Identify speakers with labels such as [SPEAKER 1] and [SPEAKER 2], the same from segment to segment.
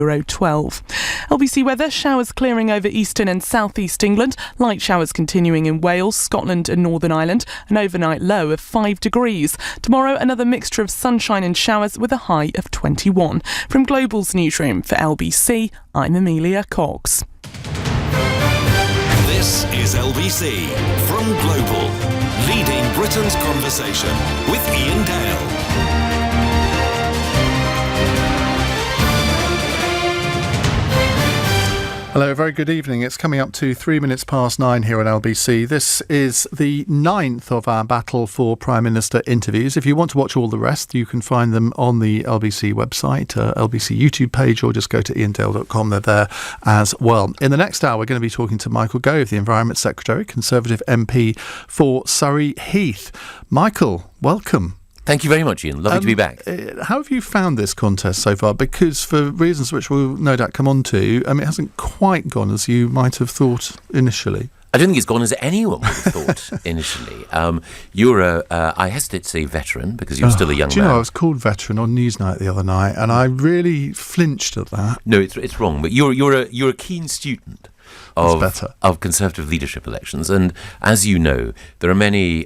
[SPEAKER 1] 12. LBC weather, showers clearing over eastern and southeast England, light showers continuing in Wales, Scotland and Northern Ireland, an overnight low of 5 degrees. Tomorrow, another mixture of sunshine and showers with a high of 21. From Global's newsroom for LBC, I'm Amelia Cox.
[SPEAKER 2] This is LBC from Global, leading Britain's conversation with Iain Dale.
[SPEAKER 3] Hello, very good evening. It's coming up to 3 minutes past 9 here on LBC. This is the 9th of our Battle for Prime Minister interviews. If you want to watch all the rest, you can find them on the LBC website, LBC YouTube page, or just go to iaindale.com. They're there as well. In the next hour, we're going to be talking to Michael Gove, the Environment Secretary, Conservative MP for Surrey Heath. Michael, welcome.
[SPEAKER 4] Thank you very much, Iain. Lovely to be back.
[SPEAKER 3] How have you found this contest so far? Because for reasons which we'll no doubt come on to, it hasn't quite gone as you might have thought initially.
[SPEAKER 4] I don't think it's gone as anyone would have thought initially. You're I hesitate to say veteran, because you're still a young man.
[SPEAKER 3] Do you know, I was called veteran on Newsnight the other night, and I really flinched at that.
[SPEAKER 4] No, it's wrong. But you're a keen student of Conservative leadership elections, and as you know, there are many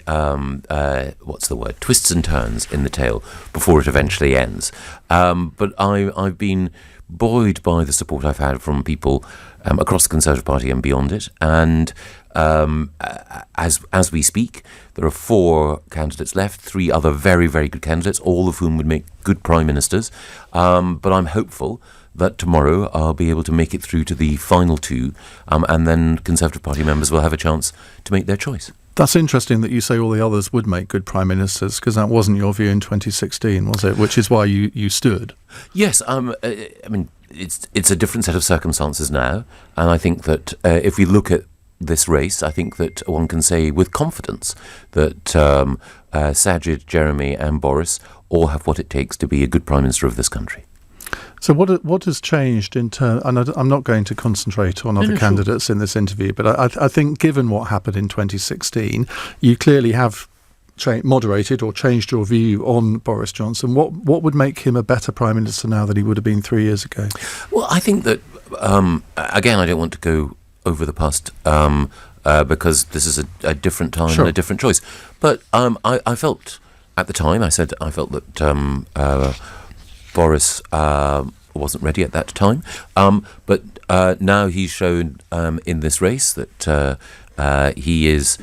[SPEAKER 4] twists and turns in the tale before it eventually ends. But I've been buoyed by the support I've had from people across the Conservative Party and beyond it, and as we speak, there are 4 candidates left, 3 other very, very good candidates, all of whom would make good prime ministers. But I'm hopeful that tomorrow I'll be able to make it through to the final 2, and then Conservative Party members will have a chance to make their choice.
[SPEAKER 3] That's interesting that you say all the others would make good prime ministers, because that wasn't your view in 2016, was it? Which is why you stood. Yes,
[SPEAKER 4] it's a different set of circumstances now, and I think that if we look at this race, I think that one can say with confidence that Sajid, Jeremy and Boris all have what it takes to be a good prime minister of this country.
[SPEAKER 3] So what has changed in terms, and I'm not going to concentrate on other candidates in this interview, but I think given what happened in 2016, you clearly have moderated or changed your view on Boris Johnson. What would make him a better prime minister now than he would have been 3 years ago? Well,
[SPEAKER 4] I think that, again, I don't want to go over the past because this is a different time and a different choice. But I felt, at the time, I felt that Boris wasn't ready at that time. But now he's shown in this race that he is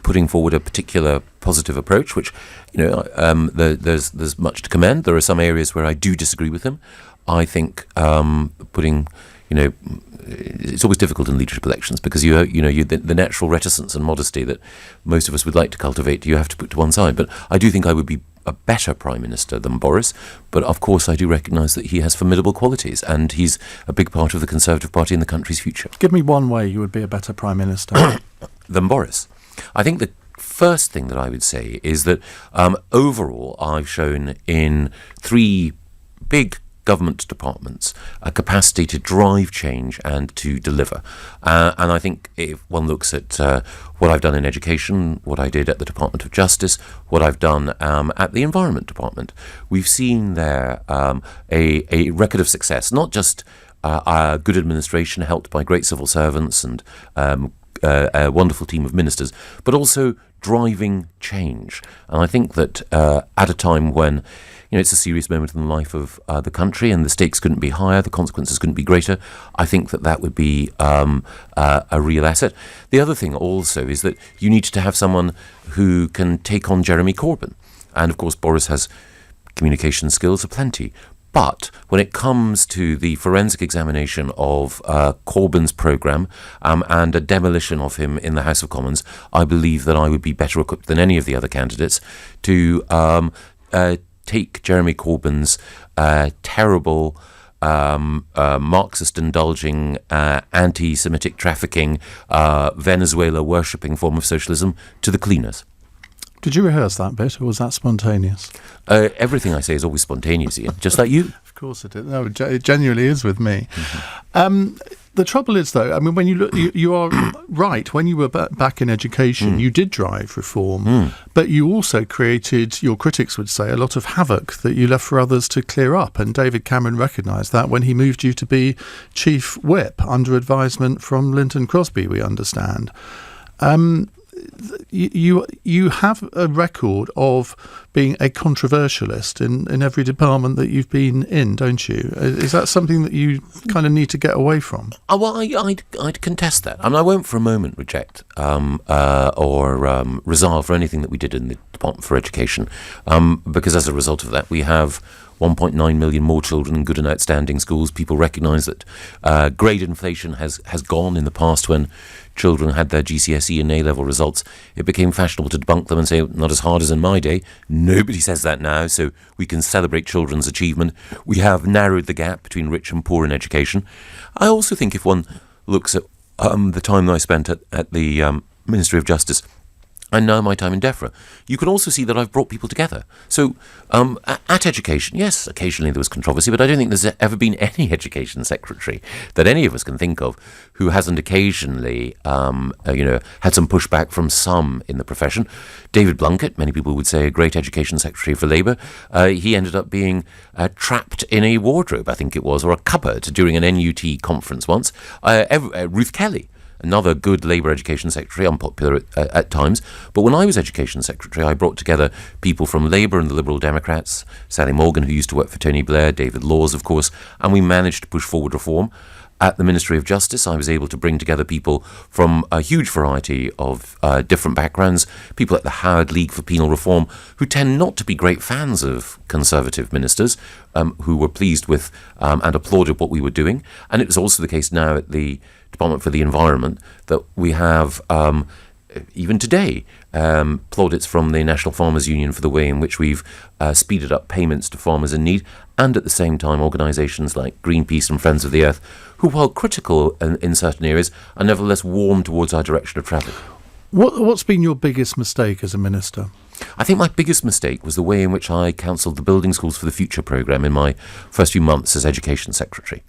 [SPEAKER 4] putting forward a particular positive approach, which, there's much to commend. There are some areas where I do disagree with him. I think it's always difficult in leadership elections because the natural reticence and modesty that most of us would like to cultivate, you have to put to one side. But I do think I would be a better prime minister than Boris. But of course, I do recognise that he has formidable qualities, and he's a big part of the Conservative Party and the country's future.
[SPEAKER 3] Give me one way you would be a better prime minister
[SPEAKER 4] than Boris. I think the first thing that I would say is that overall, I've shown in 3 big government departments a capacity to drive change and to deliver. And I think if one looks at what I've done in education, what I did at the Department of Justice, what I've done at the Environment Department, we've seen there a record of success, not just a good administration helped by great civil servants and a wonderful team of ministers, but also driving change. And I think that at a time when it's a serious moment in the life of the country, and the stakes couldn't be higher, the consequences couldn't be greater, I think that would be a real asset. The other thing also is that you need to have someone who can take on Jeremy Corbyn. And of course, Boris has communication skills aplenty. But when it comes to the forensic examination of Corbyn's programme and a demolition of him in the House of Commons, I believe that I would be better equipped than any of the other candidates to take Jeremy Corbyn's terrible Marxist-indulging, anti-Semitic trafficking, Venezuela-worshipping form of socialism to the cleaners.
[SPEAKER 3] Did you rehearse that bit, or was that spontaneous?
[SPEAKER 4] Everything I say is always spontaneous, Iain, just like you.
[SPEAKER 3] Of course it is. No, it genuinely is with me. Mm-hmm. The trouble is, though, I mean, when you look, you are right. When you were back in education, you did drive reform, but you also created, your critics would say, a lot of havoc that you left for others to clear up. And David Cameron recognised that when he moved you to be chief whip under advisement from Linton Crosby, we understand. You have a record of being a controversialist in every department that you've been in, don't you? Is that something that you kind of need to get away from?
[SPEAKER 4] Well, I'd contest that. I mean, I won't for a moment reject or resolve for anything that we did in the Department for Education, because as a result of that, we have 1.9 million more children in good and outstanding schools. People recognise that grade inflation has gone. In the past, when children had their GCSE and A-level results, it became fashionable to debunk them and say, not as hard as in my day. Nobody says that now, so we can celebrate children's achievement. We have narrowed the gap between rich and poor in education. I also think if one looks at the time that I spent at the Ministry of Justice, and now my time in DEFRA, you can also see that I've brought people together. So at education, yes, occasionally there was controversy, but I don't think there's ever been any education secretary that any of us can think of who hasn't occasionally had some pushback from some in the profession. David Blunkett, many people would say a great education secretary for Labour, he ended up being trapped in a wardrobe, I think it was, or a cupboard during an NUT conference once. Ruth Kelly, another good Labour Education Secretary, unpopular at times. But when I was Education Secretary, I brought together people from Labour and the Liberal Democrats, Sally Morgan, who used to work for Tony Blair, David Laws, of course, and we managed to push forward reform. At the Ministry of Justice, I was able to bring together people from a huge variety of different backgrounds, people at the Howard League for Penal Reform, who tend not to be great fans of Conservative ministers, who were pleased with and applauded what we were doing. And it was also the case now at the Department for the Environment that we have, even today, plaudits from the National Farmers Union for the way in which we've speeded up payments to farmers in need, and at the same time organisations like Greenpeace and Friends of the Earth, who, while critical in certain areas, are nevertheless warm towards our direction of travel.
[SPEAKER 3] What's been your biggest mistake as a minister?
[SPEAKER 4] I think my biggest mistake was the way in which I counselled the Building Schools for the Future programme in my first few months as Education Secretary.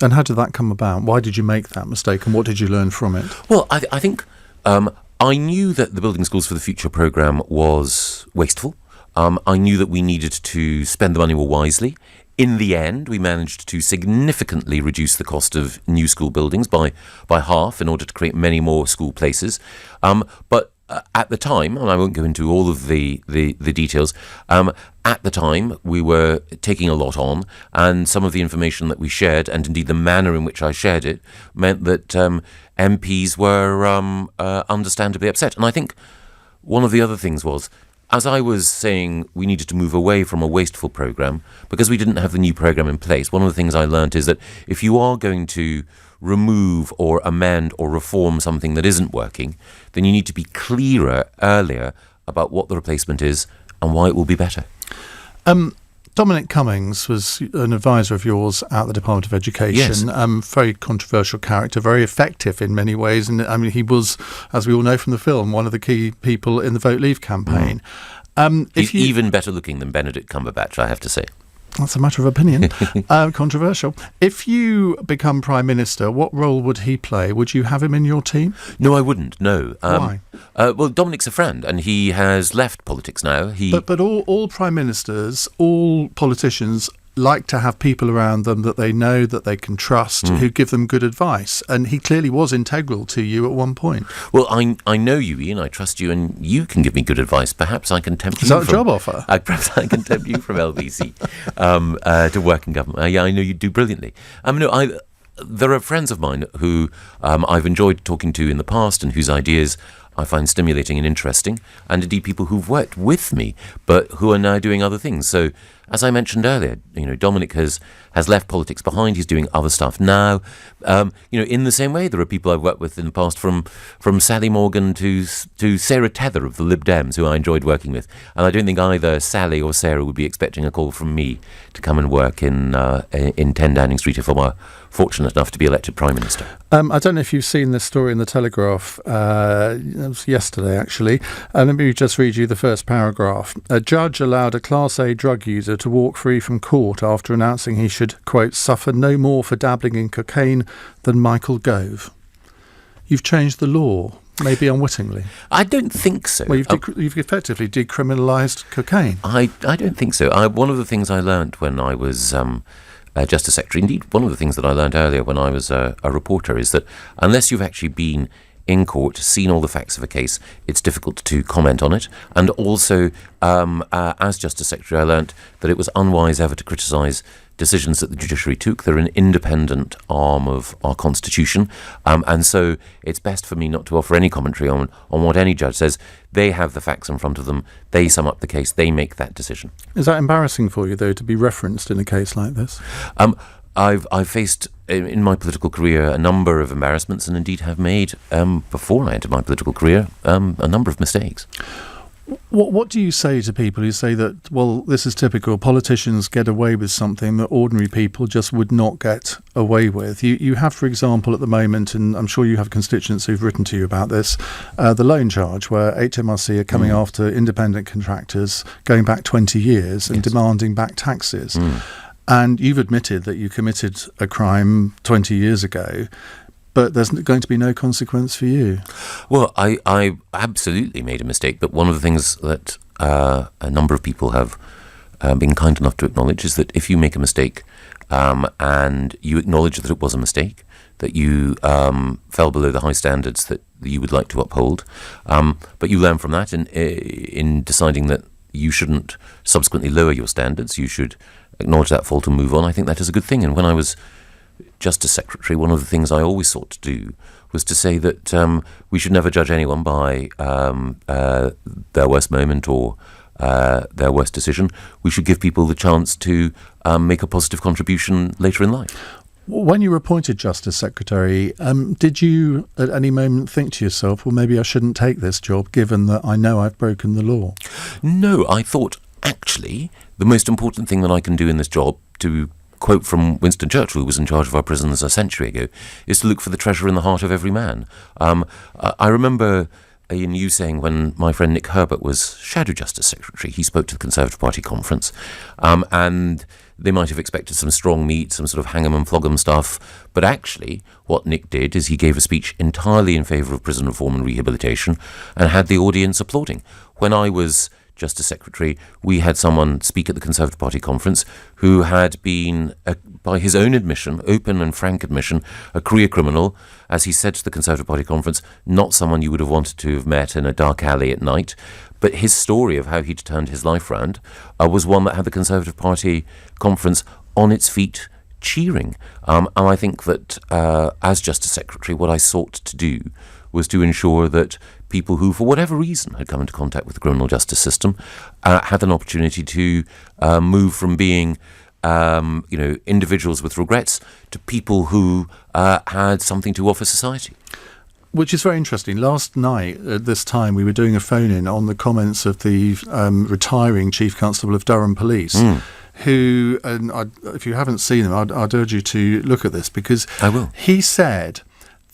[SPEAKER 3] And how did that come about? Why did you make that mistake, and what did you learn from it?
[SPEAKER 4] Well, I think I knew that the Building Schools for the Future programme was wasteful. I knew that we needed to spend the money more wisely. In the end, we managed to significantly reduce the cost of new school buildings by half in order to create many more school places. But at the time, and I won't go into all of the details, at the time we were taking a lot on, and some of the information that we shared, and indeed the manner in which I shared it, meant that MPs were understandably upset. And I think one of the other things was, as I was saying, we needed to move away from a wasteful programme because we didn't have the new programme in place. One of the things I learnt is that if you are going to remove or amend or reform something that isn't working, then you need to be clearer earlier about what the replacement is and why it will be better.
[SPEAKER 3] Dominic Cummings was an advisor of yours at the Department of Education.
[SPEAKER 4] Yes.
[SPEAKER 3] Very controversial character, very effective in many ways. And I mean, he was, as we all know from the film, one of the key people in the Vote Leave campaign.
[SPEAKER 4] He's even better looking than Benedict Cumberbatch, I have to say.
[SPEAKER 3] That's a matter of opinion. Controversial. If you become Prime Minister, what role would he play? Would you have him in your team?
[SPEAKER 4] No, I wouldn't, no.
[SPEAKER 3] Why?
[SPEAKER 4] Well, Dominic's a friend, and he has left politics now.
[SPEAKER 3] But all Prime Ministers, all politicians like to have people around them that they know, that they can trust, who give them good advice. And he clearly was integral to you at one point.
[SPEAKER 4] Well, I know you, Ian. I trust you, and you can give me good advice. Perhaps I can tempt you.
[SPEAKER 3] Is that a job offer?
[SPEAKER 4] Perhaps I can tempt you from LBC to work in government. Yeah, I know you do brilliantly. There are friends of mine who I've enjoyed talking to in the past and whose ideas I find stimulating and interesting, and indeed people who've worked with me but who are now doing other things. So, as I mentioned earlier, Dominic has left politics behind. He's doing other stuff now. In the same way, there are people I've worked with in the past, from Sally Morgan to Sarah Tether of the Lib Dems, who I enjoyed working with. And I don't think either Sally or Sarah would be expecting a call from me to come and work in 10 Downing Street if I were fortunate enough to be elected Prime Minister.
[SPEAKER 3] I don't know if you've seen this story in the Telegraph. It was yesterday, actually. Let me just read you the first paragraph. A judge allowed a Class A drug user to walk free from court after announcing he should, quote, suffer no more for dabbling in cocaine than Michael Gove. You've changed the law, maybe unwittingly.
[SPEAKER 4] I don't think so.
[SPEAKER 3] Well, you've effectively decriminalised cocaine.
[SPEAKER 4] I don't think so. One of the things I learnt when I was Justice Secretary, indeed one of the things that I learnt earlier when I was a reporter, is that unless you've actually been in court, seen all the facts of a case, it's difficult to comment on it. And also, as Justice Secretary, I learnt that it was unwise ever to criticise decisions that the judiciary took. They're an independent arm of our constitution, and so it's best for me not to offer any commentary on what any judge says. They have the facts in front of them, they sum up the case, they make that decision.
[SPEAKER 3] Is that embarrassing for you, though, to be referenced in a case like this?
[SPEAKER 4] I've faced in my political career a number of embarrassments, and indeed have made, before I entered my political career, a number of mistakes.
[SPEAKER 3] What do you say to people who say that, well, this is typical, politicians get away with something that ordinary people just would not get away with? You have, for example, at the moment, and I'm sure you have constituents who've written to you about this, the loan charge, where HMRC are coming after independent contractors going back 20 years and demanding back taxes. And you've admitted that you committed a crime 20 years ago, but there's going to be no consequence for you.
[SPEAKER 4] Well, I absolutely made a mistake, but one of the things that a number of people have been kind enough to acknowledge is that if you make a mistake and you acknowledge that it was a mistake, that you fell below the high standards that you would like to uphold, but you learn from that in deciding that you shouldn't subsequently lower your standards, you should acknowledge that fault and move on. I think that is a good thing. And when I was Justice Secretary, one of the things I always sought to do was to say that we should never judge anyone by their worst moment or their worst decision. We should give people the chance to make a positive contribution later in life.
[SPEAKER 3] When you were appointed Justice Secretary, did you at any moment think to yourself, well, maybe I shouldn't take this job given that I know I've broken the law?
[SPEAKER 4] No, I thought, actually, the most important thing that I can do in this job, to quote from Winston Churchill, who was in charge of our prisons a century ago, is to look for the treasure in the heart of every man. I remember, Iain, you saying when my friend Nick Herbert was Shadow Justice Secretary, he spoke to the Conservative Party conference, and they might have expected some strong meat, some sort of hang 'em and flog 'em stuff, but actually what Nick did is he gave a speech entirely in favour of prison reform and rehabilitation and had the audience applauding. When I was Justice Secretary, we had someone speak at the Conservative Party conference who had been, by his own admission, open and frank admission, a career criminal, as he said to the Conservative Party conference, not someone you would have wanted to have met in a dark alley at night. But his story of how he'd turned his life round was one that had the Conservative Party conference on its feet cheering. And I think that as Justice Secretary, what I sought to do was to ensure that people who, for whatever reason, had come into contact with the criminal justice system had an opportunity to move from being individuals with regrets to people who had something to offer society.
[SPEAKER 3] Which is very interesting. Last night at this time we were doing a phone-in on the comments of the retiring Chief Constable of Durham Police, who, and if you haven't seen him, I'd urge you to look at this, because
[SPEAKER 4] I will.
[SPEAKER 3] He said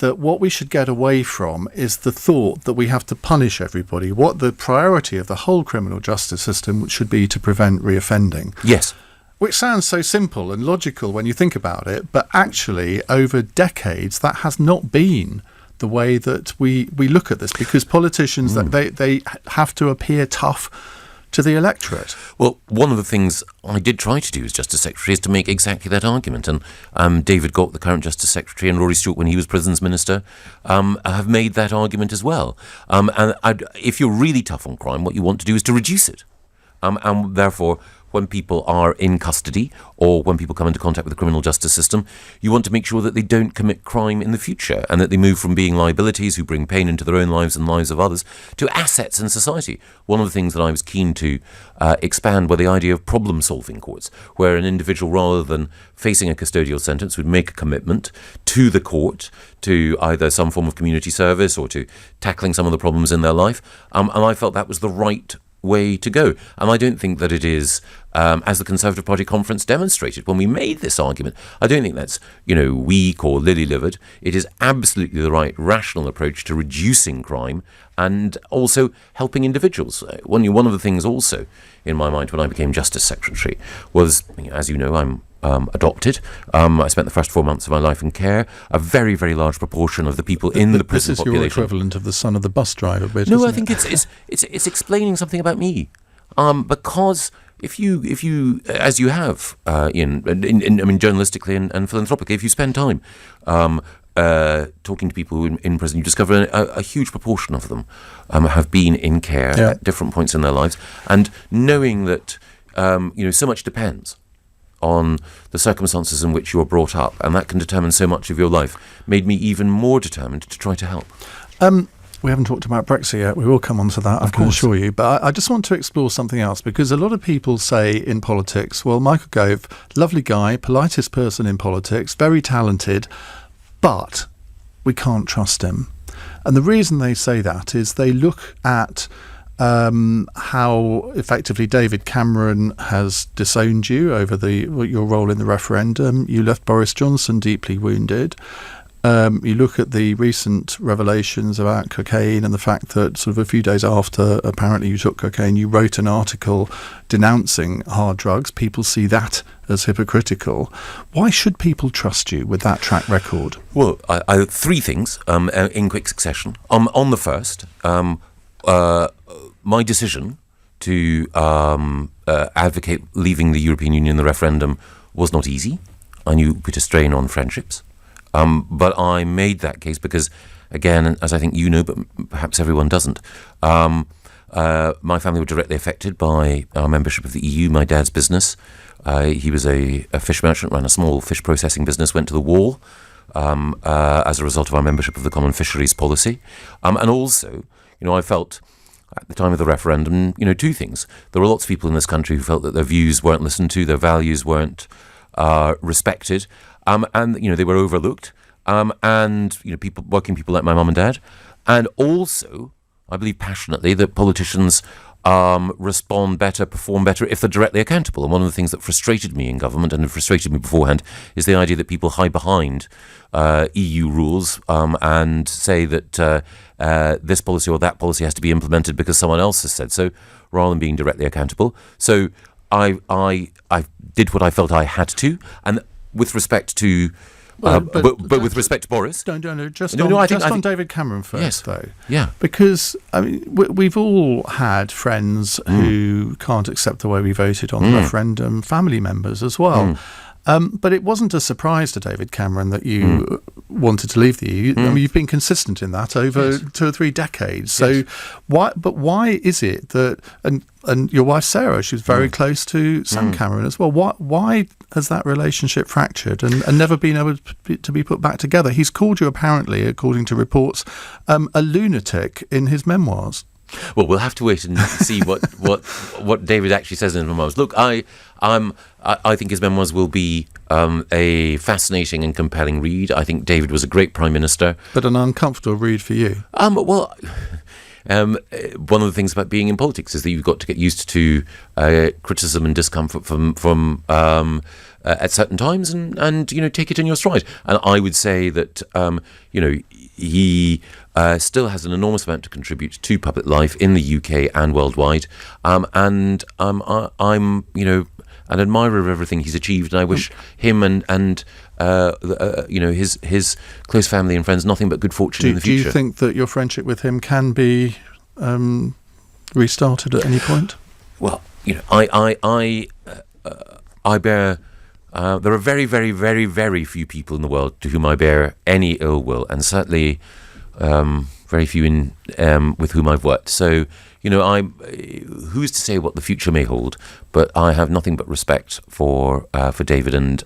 [SPEAKER 3] that what we should get away from is the thought that we have to punish everybody. What the priority of the whole criminal justice system should be to prevent reoffending.
[SPEAKER 4] Yes.
[SPEAKER 3] Which sounds so simple and logical when you think about it, but actually over decades that has not been the way that we look at this, because politicians, that they have to appear tough to the electorate.
[SPEAKER 4] Well, one of the things I did try to do as Justice Secretary is to make exactly that argument. And David Gauke, the current Justice Secretary, and Rory Stewart, when he was Prisons Minister, have made that argument as well. If you're really tough on crime, what you want to do is to reduce it. And therefore, when people are in custody or when people come into contact with the criminal justice system, you want to make sure that they don't commit crime in the future and that they move from being liabilities who bring pain into their own lives and lives of others to assets in society. One of the things that I was keen to expand were the idea of problem-solving courts, where an individual, rather than facing a custodial sentence, would make a commitment to the court to either some form of community service or to tackling some of the problems in their life. And I felt that was the right way to go. And I don't think that it is, as the Conservative Party conference demonstrated when we made this argument, I don't think that's, weak or lily-livered. It is absolutely the right rational approach to reducing crime and also helping individuals. One of the things also in my mind when I became Justice Secretary was, as you know, I'm adopted. I spent the first 4 months of my life in care. A very, very large proportion of the people in the prison population.
[SPEAKER 3] This is your equivalent of the son of the bus driver bit,
[SPEAKER 4] No,
[SPEAKER 3] isn't
[SPEAKER 4] I think it's explaining something about me. Because if you as you have, Iain, journalistically and philanthropically, if you spend time talking to people in prison, you discover a huge proportion of them have been in care at different points in their lives, and knowing that so much depends on the circumstances in which you're brought up, and that can determine so much of your life, made me even more determined to try to help.
[SPEAKER 3] We haven't talked about Brexit yet. We will come on to that, I can assure you. But I just want to explore something else, because a lot of people say in politics, well, Michael Gove, lovely guy, politest person in politics, very talented, but we can't trust him. And the reason they say that is they look at how effectively David Cameron has disowned you over your role in the referendum. You left Boris Johnson deeply wounded. You look at the recent revelations about cocaine and the fact that sort of a few days after apparently you took cocaine, you wrote an article denouncing hard drugs. People see that as hypocritical. Why should people trust you with that track record?
[SPEAKER 4] Well, I three things in quick succession. On the first, my decision to advocate leaving the European Union in the referendum was not easy. I knew it put a strain on friendships. But I made that case because, again, as I think you know, but perhaps everyone doesn't, my family were directly affected by our membership of the EU. My dad's business, he was a fish merchant, ran a small fish processing business, went to the wall as a result of our membership of the Common Fisheries Policy. And also, I felt at the time of the referendum, two things. There were lots of people in this country who felt that their views weren't listened to, their values weren't respected. And they were overlooked, and working people like my mum and dad, and also I believe passionately that politicians respond better, perform better if they're directly accountable. And one of the things that frustrated me in government and frustrated me beforehand is the idea that people hide behind EU rules and say that this policy or that policy has to be implemented because someone else has said so, rather than being directly accountable. So I did what I felt I had to, and with respect to, but with respect to Boris,
[SPEAKER 3] no. I think on David Cameron first, though.
[SPEAKER 4] Yeah,
[SPEAKER 3] because we've all had friends who can't accept the way we voted on the referendum, family members as well. But it wasn't a surprise to David Cameron that you wanted to leave the EU. I mean, you've been consistent in that over 2 or 3 decades. So why is it that, and your wife Sarah, she was very close to Sam Cameron as well. Why has that relationship fractured and never been able to be put back together? He's called you, apparently, according to reports, a lunatic in his memoirs.
[SPEAKER 4] Well, we'll have to wait and see what David actually says in his memoirs. Look, I think his memoirs will be a fascinating and compelling read. I think David was a great Prime Minister.
[SPEAKER 3] But an uncomfortable read for you.
[SPEAKER 4] Well, one of the things about being in politics is that you've got to get used to criticism and discomfort from at certain times and take it in your stride. And I would say that he still has an enormous amount to contribute to public life in the UK and worldwide. I'm an admirer of everything he's achieved, and I wish him and his close family and friends nothing but good fortune in the future.
[SPEAKER 3] Do you think that your friendship with him can be restarted at any point?
[SPEAKER 4] Well, I bear. There are very, very, very, very few people in the world to whom I bear any ill will, and certainly very few with whom I've worked. So, who's to say what the future may hold? But I have nothing but respect for David and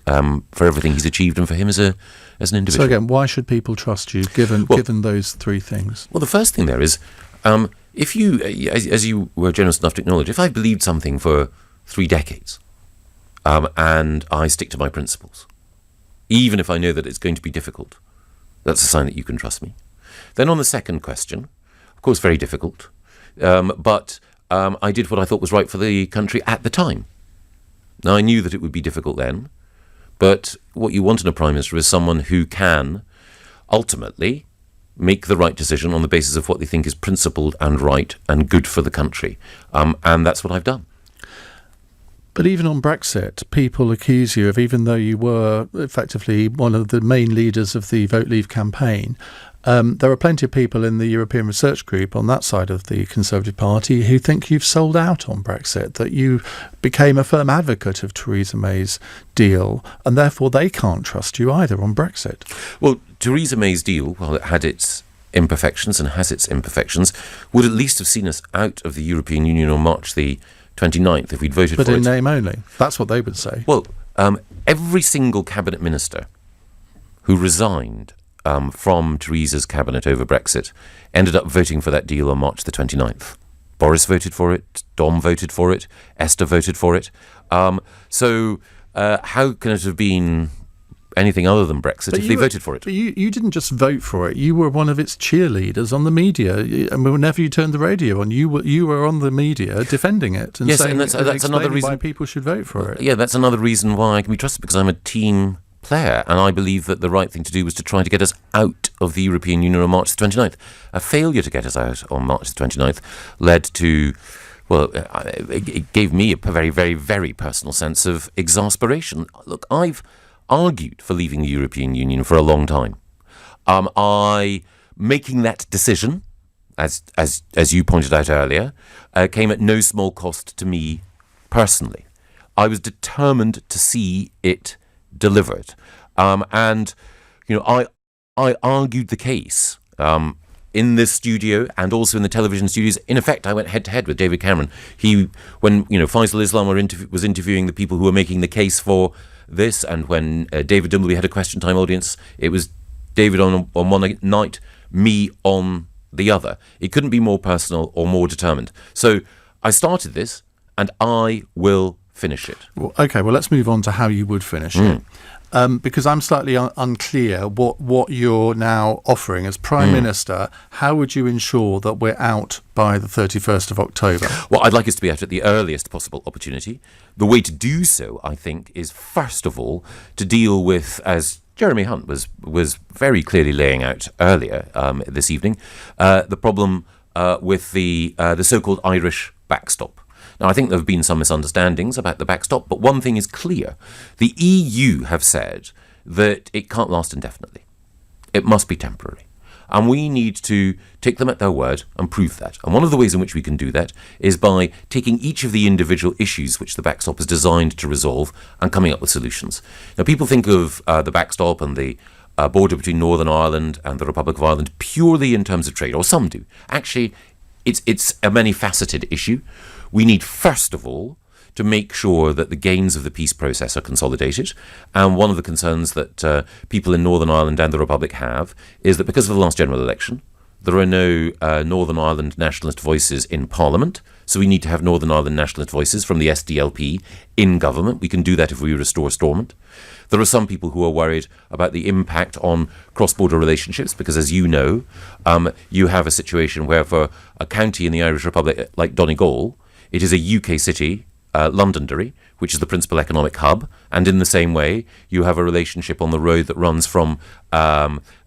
[SPEAKER 4] for everything he's achieved, and for him as an individual.
[SPEAKER 3] So again, why should people trust you, given those 3 things?
[SPEAKER 4] Well, the first thing there is, if you, as you were generous enough to acknowledge, if I believed something for 3 decades, and I stick to my principles, even if I know that it's going to be difficult, that's a sign that you can trust me. Then on the second question, of course, very difficult, but I did what I thought was right for the country at the time. Now, I knew that it would be difficult then, but what you want in a Prime Minister is someone who can ultimately make the right decision on the basis of what they think is principled and right and good for the country. And that's what I've done.
[SPEAKER 3] But even on Brexit, people accuse you of, even though you were effectively one of the main leaders of the Vote Leave campaign, there are plenty of people in the European Research Group on that side of the Conservative Party who think you've sold out on Brexit, that you became a firm advocate of Theresa May's deal, and therefore they can't trust you either on Brexit.
[SPEAKER 4] Well, Theresa May's deal, while it had its imperfections and has its imperfections, would at least have seen us out of the European Union on March the 29th if we'd voted for it.
[SPEAKER 3] But in name only. That's what they would say.
[SPEAKER 4] Well, every single cabinet minister who resigned from Theresa's cabinet over Brexit ended up voting for that deal on March the 29th. Boris voted for it, Dom voted for it, Esther voted for it. So how can it have been anything other than Brexit if they voted for it?
[SPEAKER 3] But you didn't just vote for it. You were one of its cheerleaders on the media. And whenever you turned the radio on, you were on the media defending it and
[SPEAKER 4] yes,
[SPEAKER 3] saying,
[SPEAKER 4] and that's another reason
[SPEAKER 3] why people should vote for it.
[SPEAKER 4] Yeah, that's another reason why I can be trusted, because I'm a team player, and I believe that the right thing to do was to try to get us out of the European Union on March the 29th. A failure to get us out on March the 29th led to, well, it gave me a very, very, very personal sense of exasperation. Look, I've argued for leaving the European Union for a long time. Making that decision, as you pointed out earlier, came at no small cost to me personally. I was determined to see it delivered, and I argued the case in this studio and also in the television studios. In effect, I went head to head with David Cameron. When Faisal Islam was interviewing the people who were making the case for this, and when David Dimbleby had a question time audience, it was David on one night, me on the other. It couldn't be more personal or more determined. So I started this, and I will finish it.
[SPEAKER 3] Well, okay, well, let's move on to how you would finish it. Because I'm slightly unclear what you're now offering as Prime Minister. How would you ensure that we're out by the 31st of October?
[SPEAKER 4] Well, I'd like us to be out at the earliest possible opportunity. The way to do so, I think, is first of all to deal with, as Jeremy Hunt was very clearly laying out earlier this evening, the problem with the so-called Irish backstop. Now, I think there have been some misunderstandings about the backstop, but one thing is clear. The EU have said that it can't last indefinitely. It must be temporary. And we need to take them at their word and prove that. And one of the ways in which we can do that is by taking each of the individual issues which the backstop is designed to resolve and coming up with solutions. Now, people think of the backstop and the border between Northern Ireland and the Republic of Ireland purely in terms of trade, or some do. Actually, it's a many-faceted issue. We need, first of all, to make sure that the gains of the peace process are consolidated. And one of the concerns that people in Northern Ireland and the Republic have is that because of the last general election, there are no Northern Ireland nationalist voices in Parliament. So we need to have Northern Ireland nationalist voices from the SDLP in government. We can do that if we restore Stormont. There are some people who are worried about the impact on cross-border relationships because, as you know, you have a situation where for a county in the Irish Republic like Donegal, it is a UK city, Londonderry, which is the principal economic hub, and in the same way, you have a relationship on the road that runs from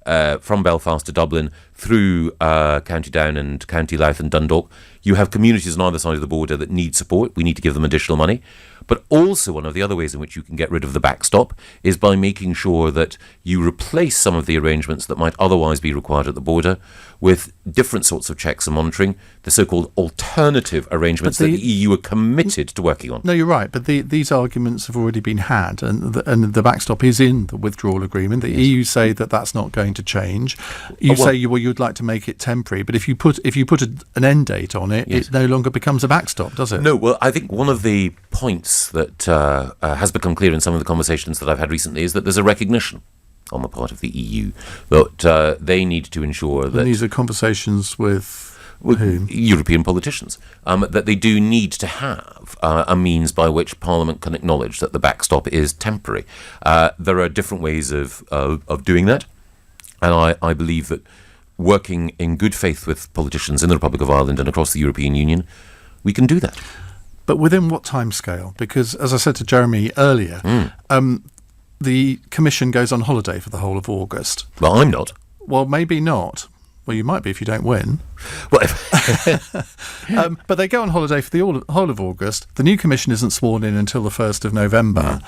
[SPEAKER 4] Belfast to Dublin through County Down and County Louth and Dundalk. You have communities on either side of the border that need support. We need to give them additional money. But also one of the other ways in which you can get rid of the backstop is by making sure that you replace some of the arrangements that might otherwise be required at the border with different sorts of checks and monitoring, the so-called alternative arrangements that the EU are committed to working on.
[SPEAKER 3] No, you're right, but these arguments have already been had, and the backstop is in the withdrawal agreement. The EU say that that's not going to change. You say you'd like to make it temporary, but if you put an end date on it, it no longer becomes a backstop, does it?
[SPEAKER 4] No, well, I think one of the points that has become clear in some of the conversations that I've had recently is that there's a recognition on the part of the EU that they need to ensure that...
[SPEAKER 3] And these are conversations with whom?
[SPEAKER 4] European politicians, that they do need to have a means by which Parliament can acknowledge that the backstop is temporary. There are different ways of doing that, and I believe that working in good faith with politicians in the Republic of Ireland and across the European Union, we can do that.
[SPEAKER 3] But within what timescale? Because, as I said to Jeremy earlier, the Commission goes on holiday for the whole of August.
[SPEAKER 4] Well, I'm not.
[SPEAKER 3] Well, maybe not. Well, you might be if you don't win.
[SPEAKER 4] Well,
[SPEAKER 3] But they go on holiday for the whole of August. The new Commission isn't sworn in until the 1st of November.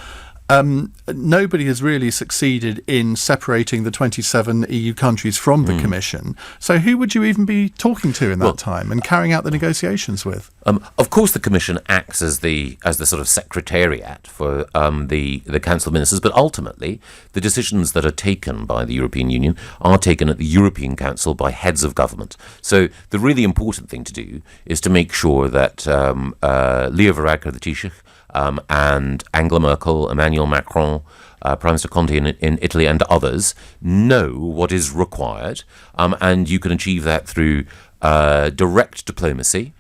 [SPEAKER 3] Nobody has really succeeded in separating the 27 EU countries from the Commission. So who would you even be talking to in that time and carrying out the negotiations with?
[SPEAKER 4] Of course, the Commission acts as the sort of secretariat for the Council of Ministers, but ultimately the decisions that are taken by the European Union are taken at the European Council by heads of government. So the really important thing to do is to make sure that Leo Varadkar, the Taoiseach, and Angela Merkel, Emmanuel Macron, Prime Minister Conte in Italy, and others know what is required, and you can achieve that through direct diplomacy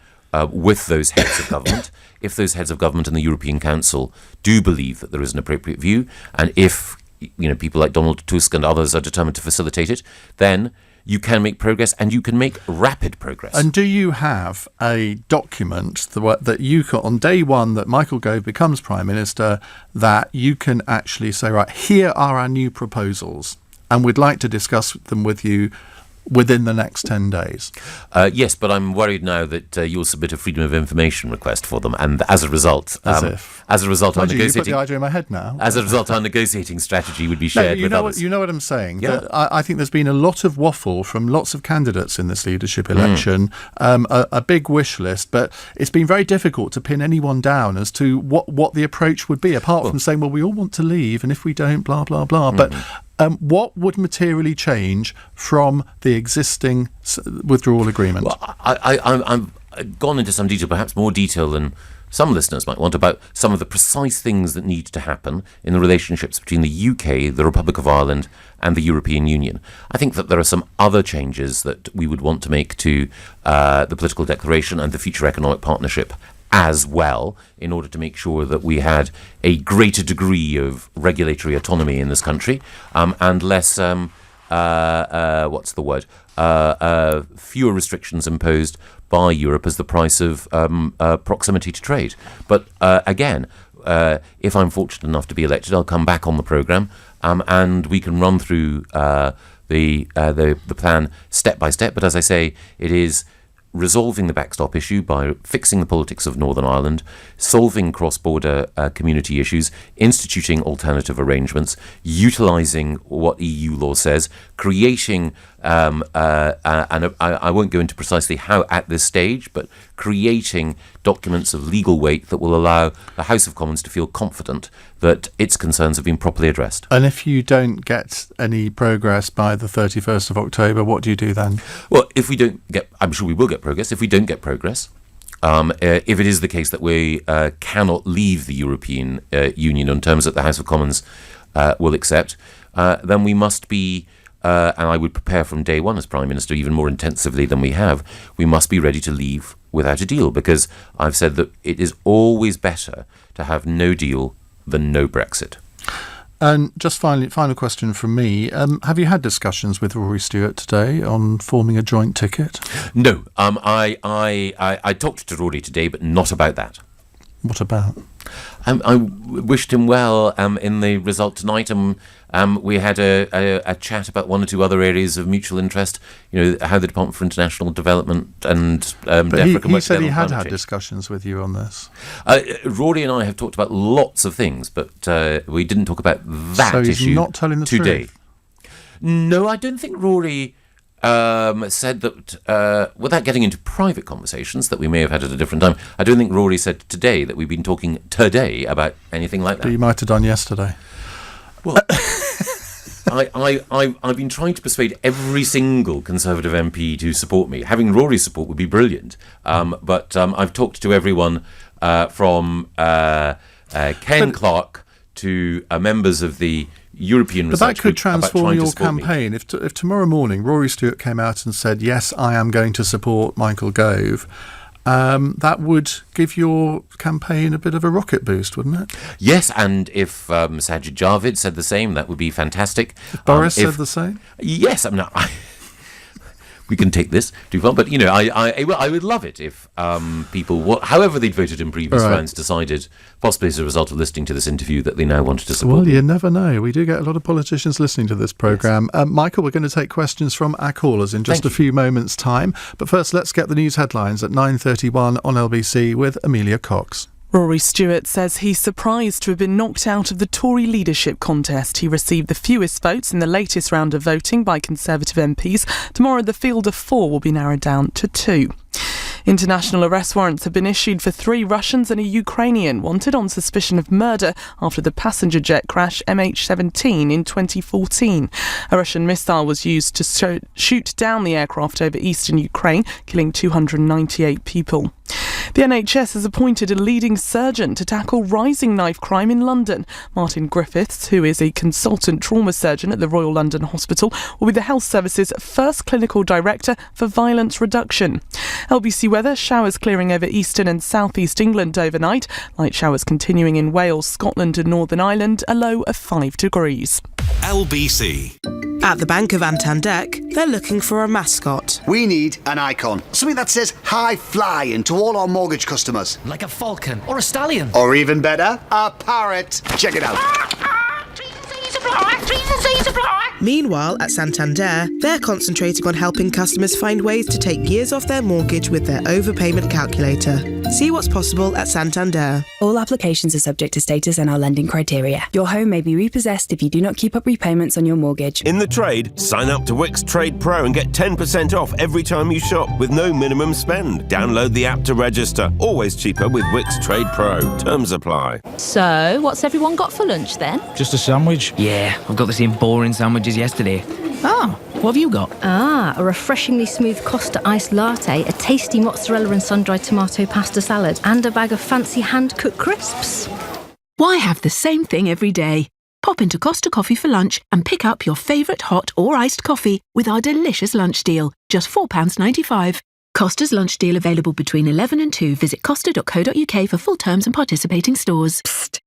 [SPEAKER 4] with those heads of government. If those heads of government in the European Council do believe that there is an appropriate view, and if people like Donald Tusk and others are determined to facilitate it, then you can make progress, and you can make rapid progress.
[SPEAKER 3] And do you have a document that you can, on day one that Michael Gove becomes Prime Minister, that you can actually say, right, here are our new proposals, and we'd like to discuss them with you within the next 10 days?
[SPEAKER 4] Yes, but I'm worried now that you'll submit a freedom of information request for them, and as a result, our
[SPEAKER 3] You put the idea in my head now.
[SPEAKER 4] As a result, our negotiating strategy would be shared with others.
[SPEAKER 3] You know what I'm saying?
[SPEAKER 4] Yeah.
[SPEAKER 3] I think there's been a lot of waffle from lots of candidates in this leadership election, a big wish list, but it's been very difficult to pin anyone down as to what the approach would be, apart from saying, well, we all want to leave, and if we don't, blah, blah, blah. But what would materially change from the existing withdrawal agreement?
[SPEAKER 4] Well, I've gone into some detail, perhaps more detail than some listeners might want, about some of the precise things that need to happen in the relationships between the UK, the Republic of Ireland, and the European Union. I think that there are some other changes that we would want to make to the political declaration and the future economic partnership as well, in order to make sure that we had a greater degree of regulatory autonomy in this country, and less, fewer restrictions imposed by Europe as the price of proximity to trade. But again, if I'm fortunate enough to be elected, I'll come back on the programme, and we can run through the plan step by step. But as I say, it is resolving the backstop issue by fixing the politics of Northern Ireland, solving cross-border community issues, instituting alternative arrangements, utilising what EU law says, creating, and I won't go into precisely how at this stage, but creating documents of legal weight that will allow the House of Commons to feel confident that its concerns have been properly addressed.
[SPEAKER 3] And if you don't get any progress by the 31st of October, what do you do then?
[SPEAKER 4] Well, if we don't get, I'm sure we will get progress. If we don't get progress, if it is the case that we cannot leave the European Union on terms that the House of Commons will accept, then we must be, and I would prepare from day one as Prime Minister even more intensively than we have, we must be ready to leave without a deal, because I've said that it is always better to have no deal than no Brexit.
[SPEAKER 3] And just final question from me. Have you had discussions with Rory Stewart today on forming a joint ticket?
[SPEAKER 4] No. I talked to Rory today, but not about that.
[SPEAKER 3] What about?
[SPEAKER 4] I wished him well in the result tonight, and we had a chat about one or two other areas of mutual interest. How the Department for International Development and
[SPEAKER 3] but he said he had discussions with you on this.
[SPEAKER 4] Rory and I have talked about lots of things, but we didn't talk about that issue.
[SPEAKER 3] So he's not telling the
[SPEAKER 4] today.
[SPEAKER 3] Truth?
[SPEAKER 4] No, I don't think Rory said that, without getting into private conversations that we may have had at a different time, I don't think Rory said today that we've been talking today about anything like that.
[SPEAKER 3] But you might have done yesterday.
[SPEAKER 4] Well, I've been trying to persuade every single Conservative MP to support me. Having Rory's support would be brilliant, but I've talked to everyone from Ken Clarke to members of the European Research Group.
[SPEAKER 3] But that could transform your campaign. If tomorrow morning Rory Stewart came out and said, yes, I am going to support Michael Gove, that would give your campaign a bit of a rocket boost, wouldn't it?
[SPEAKER 4] Yes, and if Sajid Javid said the same, that would be fantastic.
[SPEAKER 3] If Boris said the same?
[SPEAKER 4] Yes, we can take this too far. But, I would love it if people, however they'd voted in previous rounds, decided, possibly as a result of listening to this interview, that they now wanted to support
[SPEAKER 3] Well, you never know. We do get a lot of politicians listening to this programme. Yes. Michael, we're going to take questions from our callers in just a few moments' time. But first, let's get the news headlines at 9:31 on LBC with Amelia Cox.
[SPEAKER 1] Rory Stewart says he's surprised to have been knocked out of the Tory leadership contest. He received the fewest votes in the latest round of voting by Conservative MPs. Tomorrow, the field of 4 will be narrowed down to 2. International arrest warrants have been issued for 3 Russians and a Ukrainian wanted on suspicion of murder after the passenger jet crash MH17 in 2014. A Russian missile was used to shoot down the aircraft over eastern Ukraine, killing 298 people. The NHS has appointed a leading surgeon to tackle rising knife crime in London. Martin Griffiths, who is a consultant trauma surgeon at the Royal London Hospital, will be the Health Service's first clinical director for violence reduction. LBC weather, showers clearing over eastern and southeast England overnight. Light showers continuing in Wales, Scotland and Northern Ireland, a low of 5 degrees.
[SPEAKER 2] LBC.
[SPEAKER 5] At the Bank of Antandek, they're looking for a mascot.
[SPEAKER 6] We need an icon. Something that says high flying to all our mortgage customers.
[SPEAKER 7] Like a falcon or a stallion.
[SPEAKER 6] Or even better, a parrot. Check it out.
[SPEAKER 5] Meanwhile, at Santander, they're concentrating on helping customers find ways to take years off their mortgage with their overpayment calculator. See what's possible at Santander.
[SPEAKER 8] All applications are subject to status and our lending criteria. Your home may be repossessed if you do not keep up repayments on your mortgage.
[SPEAKER 9] In the trade, sign up to Wix Trade Pro and get 10% off every time you shop with no minimum spend. Download the app to register. Always cheaper with Wix Trade Pro. Terms apply.
[SPEAKER 10] So, what's everyone got for lunch then?
[SPEAKER 7] Just a sandwich? Yeah, I've got the same boring sandwiches yesterday. Oh, what have you got?
[SPEAKER 10] A refreshingly smooth Costa iced latte, a tasty mozzarella and sun-dried tomato pasta salad, and a bag of fancy hand-cooked crisps.
[SPEAKER 11] Why have the same thing every day? Pop into Costa Coffee for lunch and pick up your favourite hot or iced coffee with our delicious lunch deal, just £4.95. Costa's lunch deal available between 11 and 2. Visit costa.co.uk for full terms and participating stores.
[SPEAKER 12] Psst.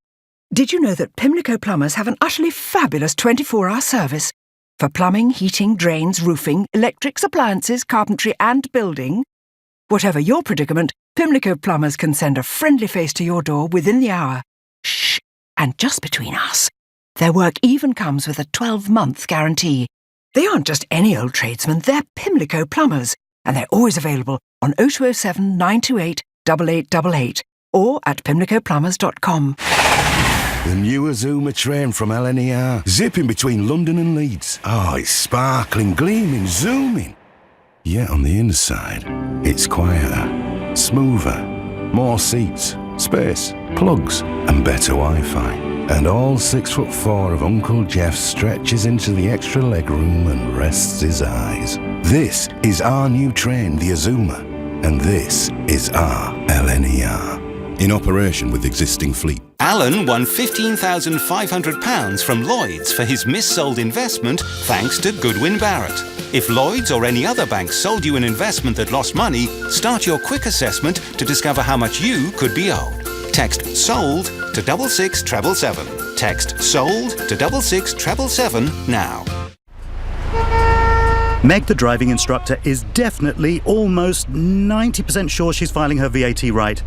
[SPEAKER 12] Did you know that Pimlico Plumbers have an utterly fabulous 24-hour service? For plumbing, heating, drains, roofing, electrics, appliances, carpentry and building. Whatever your predicament, Pimlico Plumbers can send a friendly face to your door within the hour. Shh! And just between us, their work even comes with a 12-month guarantee. They aren't just any old tradesmen, they're Pimlico Plumbers, and they're always available on 0207 928 8888 or at pimlicoplumbers.com.
[SPEAKER 13] The new Azuma train from LNER, zipping between London and Leeds. Oh, it's sparkling, gleaming, zooming. Yet on the inside, it's quieter, smoother, more seats, space, plugs, and better Wi-Fi. And all 6'4" of Uncle Jeff stretches into the extra legroom and rests his eyes. This is our new train, the Azuma, and this is our LNER. In operation with existing fleet.
[SPEAKER 2] Alan won £15,500 from Lloyds for his missold investment thanks to Goodwin Barrett. If Lloyds or any other bank sold you an investment that lost money, start your quick assessment to discover how much you could be owed. Text SOLD to 66777. Text SOLD to 66777 now.
[SPEAKER 14] Meg, the driving instructor, is definitely almost 90% sure she's filing her VAT right.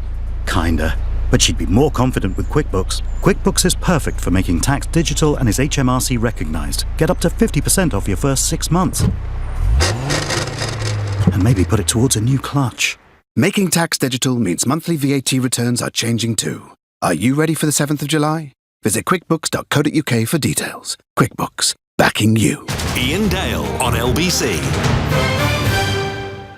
[SPEAKER 14] Kinda. But she'd be more confident with QuickBooks. QuickBooks is perfect for making tax digital and is HMRC recognised. Get up to 50% off your first 6 months. And maybe put it towards a new clutch.
[SPEAKER 15] Making tax digital means monthly VAT returns are changing too. Are you ready for the 7th of July? Visit quickbooks.co.uk for details. QuickBooks, backing you.
[SPEAKER 2] Iain Dale on LBC.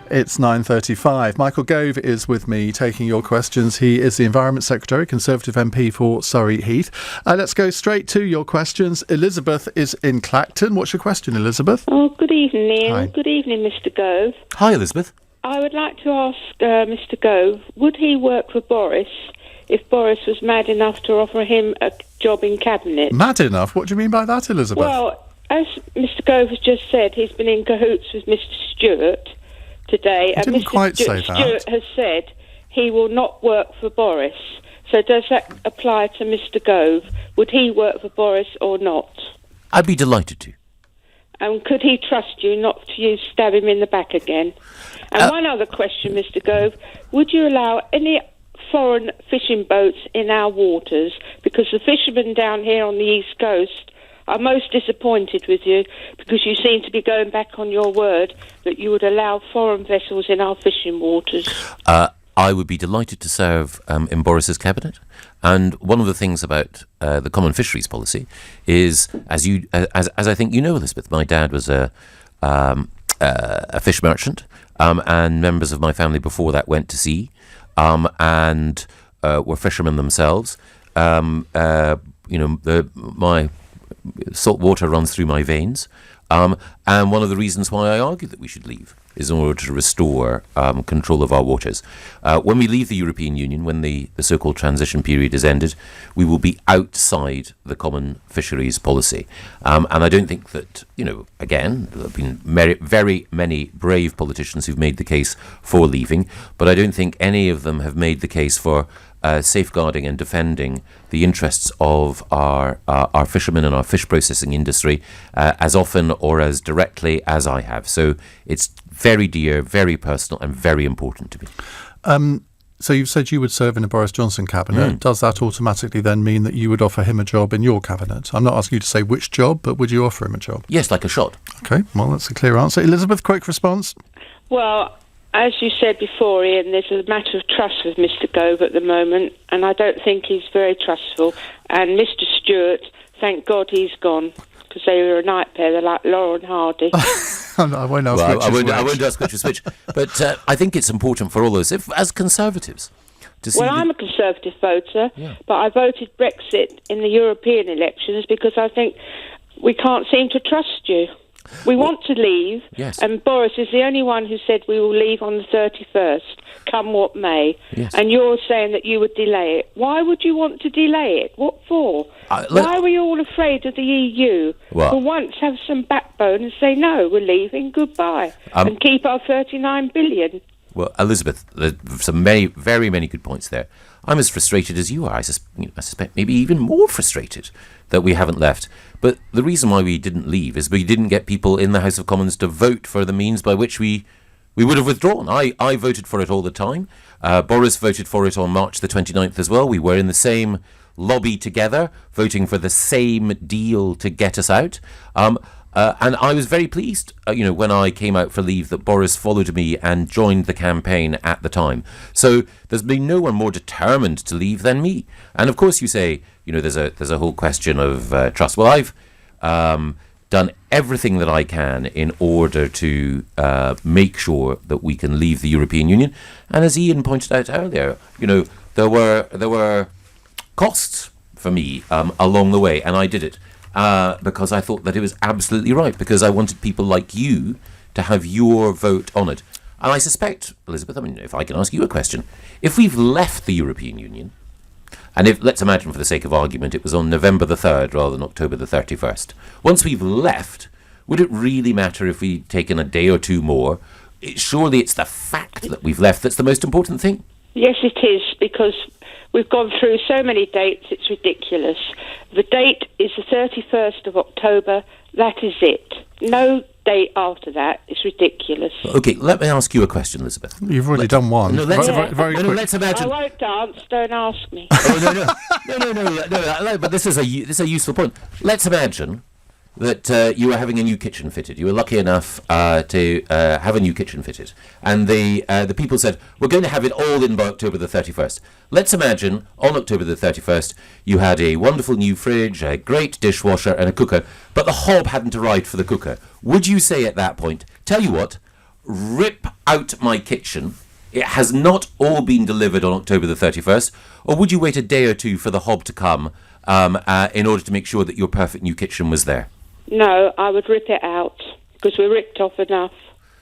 [SPEAKER 3] It's 9:35. Michael Gove is with me taking your questions. He is the Environment Secretary, Conservative MP for Surrey Heath. Let's go straight to your questions. Elizabeth is in Clacton. What's your question, Elizabeth?
[SPEAKER 16] Oh, good evening, Ian.
[SPEAKER 3] Hi.
[SPEAKER 16] Good evening, Mr. Gove.
[SPEAKER 4] Hi, Elizabeth.
[SPEAKER 16] I would like to ask Mr. Gove, would he work for Boris if Boris was mad enough to offer him a job in Cabinet?
[SPEAKER 3] Mad enough? What do you mean by that, Elizabeth?
[SPEAKER 16] Well, as Mr. Gove has just said, he's been in cahoots with Mr. Stewart today, and Mr. Stewart has said he will not work for Boris. So does that apply to Mr. Gove? Would he work for Boris or not?
[SPEAKER 4] I'd be delighted to.
[SPEAKER 16] And could he trust you not to stab him in the back again? And one other question, Mr. Gove. Would you allow any foreign fishing boats in our waters? Because the fishermen down here on the East Coast are most disappointed with you, because you seem to be going back on your word that you would allow foreign vessels in our fishing waters.
[SPEAKER 4] I would be delighted to serve in Boris's cabinet. And one of the things about the Common Fisheries Policy is, as I think you know, Elizabeth, my dad was a fish merchant, and members of my family before that went to sea and were fishermen themselves. My salt water runs through my veins. And one of the reasons why I argue that we should leave is in order to restore control of our waters. When we leave the European Union, when the so-called transition period is ended, we will be outside the common fisheries policy. And I don't think that, again, there have been very many brave politicians who've made the case for leaving, but I don't think any of them have made the case for safeguarding and defending the interests of our fishermen and our fish processing industry as often or as directly as I have. So it's very dear, very personal and very important to me.
[SPEAKER 3] So you've said you would serve in a Boris Johnson cabinet. Does that automatically then mean that you would offer him a job in your cabinet? I'm not asking you to say which job, but would you offer him a job?
[SPEAKER 4] Yes, like a shot.
[SPEAKER 3] Okay, well, that's a clear answer. Elizabeth, quick response?
[SPEAKER 16] Well, as you said before, Ian, there's a matter of trust with Mr. Gove at the moment, and I don't think he's very trustful. And Mr. Stewart, thank God he's gone, because they were a nightmare. They're like Laura and Hardy.
[SPEAKER 3] I won't ask which is which.
[SPEAKER 4] I won't ask which is which. But I think it's important for all of us, as conservatives, to see...
[SPEAKER 16] Well, I'm a Conservative voter, but I voted Brexit in the European elections because I think we can't seem to trust you. We want to leave, and Boris is the only one who said we will leave on the 31st, come what may. Yes. And you're saying that you would delay it. Why would you want to delay it? What for? Why were you all afraid of the EU? For once, have some backbone and say, no, we're leaving, goodbye, and keep our 39 billion.
[SPEAKER 4] Well, Elizabeth, there's some very many good points there. I'm as frustrated as you are. I suspect maybe even more frustrated that we haven't left. But the reason why we didn't leave is we didn't get people in the House of Commons to vote for the means by which we would have withdrawn. I voted for it all the time. Boris voted for it on March the 29th as well. We were in the same lobby together, voting for the same deal to get us out. And I was very pleased, when I came out for leave, that Boris followed me and joined the campaign at the time. So there's been no one more determined to leave than me. And of course, you say, there's a whole question of trust. Well, I've done everything that I can in order to make sure that we can leave the European Union. And as Iain pointed out earlier, there were costs for me along the way, and I did it. Because I thought that it was absolutely right, because I wanted people like you to have your vote on it. And I suspect, Elizabeth, if I can ask you a question, if we've left the European Union, and let's imagine for the sake of argument it was on November the 3rd rather than October the 31st, once we've left, would it really matter if we'd taken a day or two more? Surely it's the fact that we've left that's the most important thing.
[SPEAKER 16] Yes, it is, because we've gone through so many dates, it's ridiculous. The date is the 31st of October. That is it. No date after that. It's ridiculous.
[SPEAKER 4] OK, let me ask you a question, Elizabeth.
[SPEAKER 3] You've already done one.
[SPEAKER 4] No,
[SPEAKER 3] very quick.
[SPEAKER 4] Let's imagine...
[SPEAKER 16] I won't dance, don't ask me.
[SPEAKER 4] No, but this is a useful point. Let's imagine that you were having a new kitchen fitted. You were lucky enough to have a new kitchen fitted. And the people said, we're going to have it all in by October the 31st. Let's imagine on October the 31st, you had a wonderful new fridge, a great dishwasher and a cooker, but the hob hadn't arrived for the cooker. Would you say at that point, tell you what, rip out my kitchen, it has not all been delivered on October the 31st, or would you wait a day or two for the hob to come in order to make sure that your perfect new kitchen was there?
[SPEAKER 16] No, I would rip it out, because we're ripped off enough.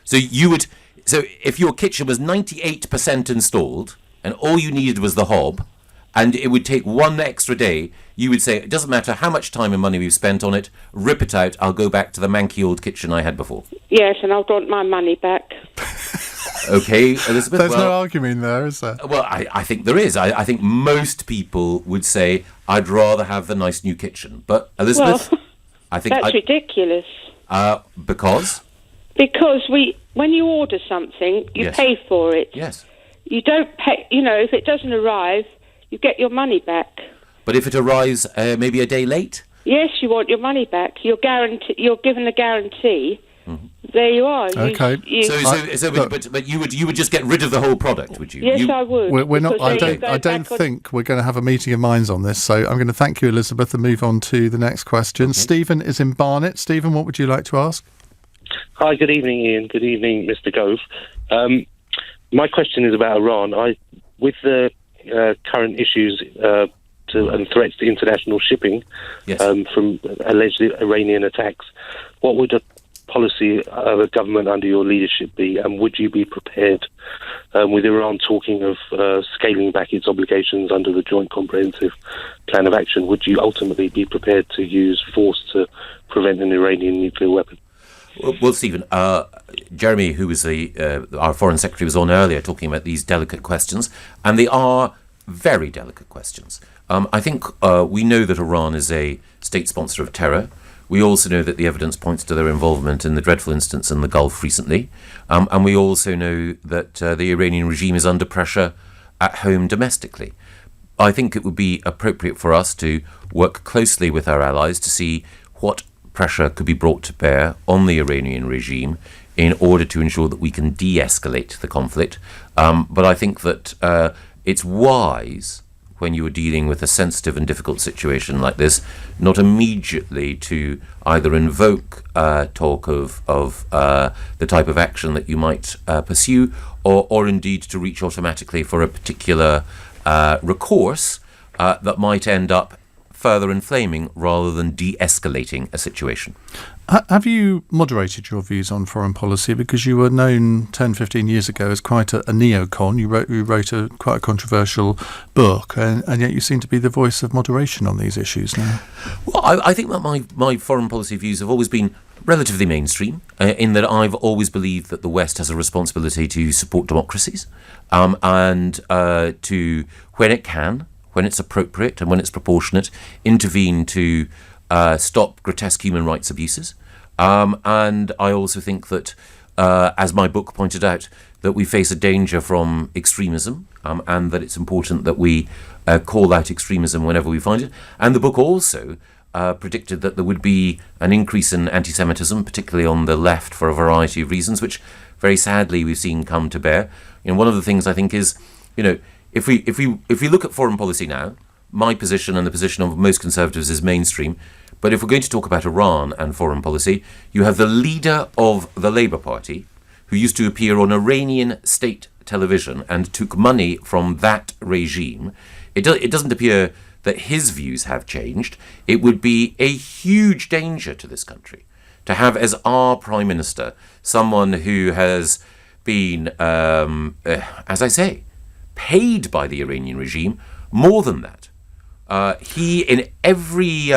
[SPEAKER 4] So if your kitchen was 98% installed, and all you needed was the hob, and it would take one extra day, you would say, it doesn't matter how much time and money we've spent on it, rip it out, I'll go back to the manky old kitchen I had before.
[SPEAKER 16] Yes, and I'll want my money back.
[SPEAKER 4] OK, Elizabeth.
[SPEAKER 3] There's no argument there, is there?
[SPEAKER 4] Well, I think there is. I think most people would say, I'd rather have the nice new kitchen. But, Elizabeth...
[SPEAKER 16] Well, that's ridiculous.
[SPEAKER 4] Because?
[SPEAKER 16] Because when you order something, you pay for it.
[SPEAKER 4] Yes.
[SPEAKER 16] You don't pay, if it doesn't arrive, you get your money back.
[SPEAKER 4] But if it arrives maybe a day late?
[SPEAKER 16] Yes, you want your money back. You're given a guarantee. Mm-hmm. There you are.
[SPEAKER 3] Okay.
[SPEAKER 4] But you would just get rid of the whole product, would you?
[SPEAKER 16] Yes, I would.
[SPEAKER 3] We're not. I don't think we're going to have a meeting of minds on this. So I'm going to thank you, Elizabeth, and move on to the next question. Okay. Stephen is in Barnet. Stephen, what would you like to ask?
[SPEAKER 17] Hi, good evening, Ian. Good evening, Mr. Gove. My question is about Iran. With the current issues and threats to international shipping from alleged Iranian attacks, what would the policy of a government under your leadership be, and would you be prepared, with Iran talking of scaling back its obligations under the Joint Comprehensive Plan of Action, would you ultimately be prepared to use force to prevent an Iranian nuclear weapon?
[SPEAKER 4] Well, Stephen, Jeremy, who was our Foreign Secretary, was on earlier talking about these delicate questions, and they are very delicate questions. I think we know that Iran is a state sponsor of terror. We also know that the evidence points to their involvement in the dreadful incidents in the Gulf recently. And we also know that the Iranian regime is under pressure at home domestically. I think it would be appropriate for us to work closely with our allies to see what pressure could be brought to bear on the Iranian regime in order to ensure that we can de-escalate the conflict. But I think that it's wise, when you are dealing with a sensitive and difficult situation like this, not immediately to either invoke talk of the type of action that you might pursue, or indeed to reach automatically for a particular recourse that might end up further inflaming rather than de-escalating a situation.
[SPEAKER 3] Have you moderated your views on foreign policy? Because you were known 10, 15 years ago as quite a neocon. You wrote quite a controversial book, and yet you seem to be the voice of moderation on these issues now.
[SPEAKER 4] Well, I think that my foreign policy views have always been relatively mainstream, in that I've always believed that the West has a responsibility to support democracies, and to, when it can, when it's appropriate and when it's proportionate, intervene to stop grotesque human rights abuses. And I also think that, as my book pointed out, that we face a danger from extremism, and that it's important that we call out extremism whenever we find it. And the book also predicted that there would be an increase in anti-Semitism, particularly on the left, for a variety of reasons, which very sadly we've seen come to bear. One of the things I think is, if we look at foreign policy now, my position and the position of most Conservatives is mainstream. But if we're going to talk about Iran and foreign policy, you have the leader of the Labour Party, who used to appear on Iranian state television and took money from that regime. It doesn't appear that his views have changed. It would be a huge danger to this country to have as our Prime Minister someone who has been, as I say, paid by the Iranian regime. More than that, he, in every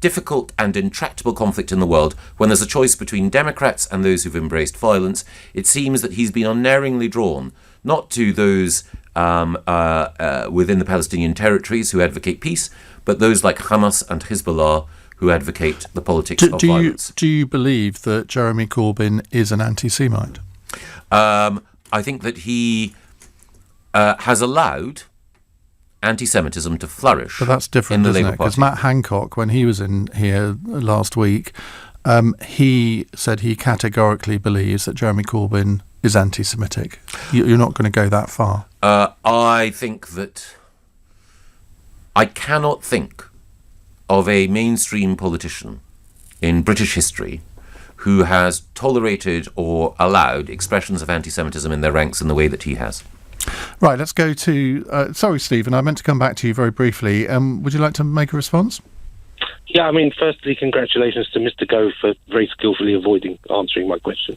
[SPEAKER 4] difficult and intractable conflict in the world, when there's a choice between Democrats and those who've embraced violence, it seems that he's been unerringly drawn not to those within the Palestinian territories who advocate peace, but those like Hamas and Hezbollah who advocate the politics of violence.
[SPEAKER 3] Do you believe that Jeremy Corbyn is an anti-Semite?
[SPEAKER 4] I think that he has allowed anti-Semitism to flourish.
[SPEAKER 3] But that's different, isn't it? Because Matt Hancock, when he was in here last week, he said he categorically believes that Jeremy Corbyn is anti-Semitic. You're not going to go that far.
[SPEAKER 4] I think that I cannot think of a mainstream politician in British history who has tolerated or allowed expressions of anti-Semitism in their ranks in the way that he has.
[SPEAKER 3] Right, let's go to... sorry, Stephen, I meant to come back to you very briefly. Would you like to make a response?
[SPEAKER 17] Yeah, firstly, congratulations to Mr. Gove for very skillfully avoiding answering my question.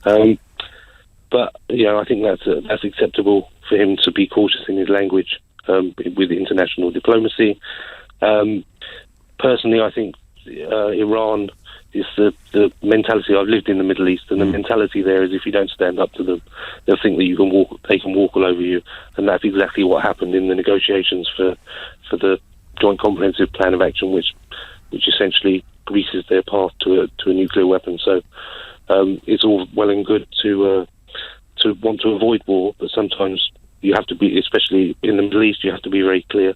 [SPEAKER 17] But, I think that's acceptable for him to be cautious in his language with international diplomacy. Personally, I think Iran is the mentality. I've lived in the Middle East, and the mentality there is if you don't stand up to them, they'll think that they can walk all over you, and that's exactly what happened in the negotiations for the Joint Comprehensive Plan of Action, which essentially greases their path to a nuclear weapon. So it's all well and good to want to avoid war, but sometimes you have to be, especially in the Middle East, you have to be very clear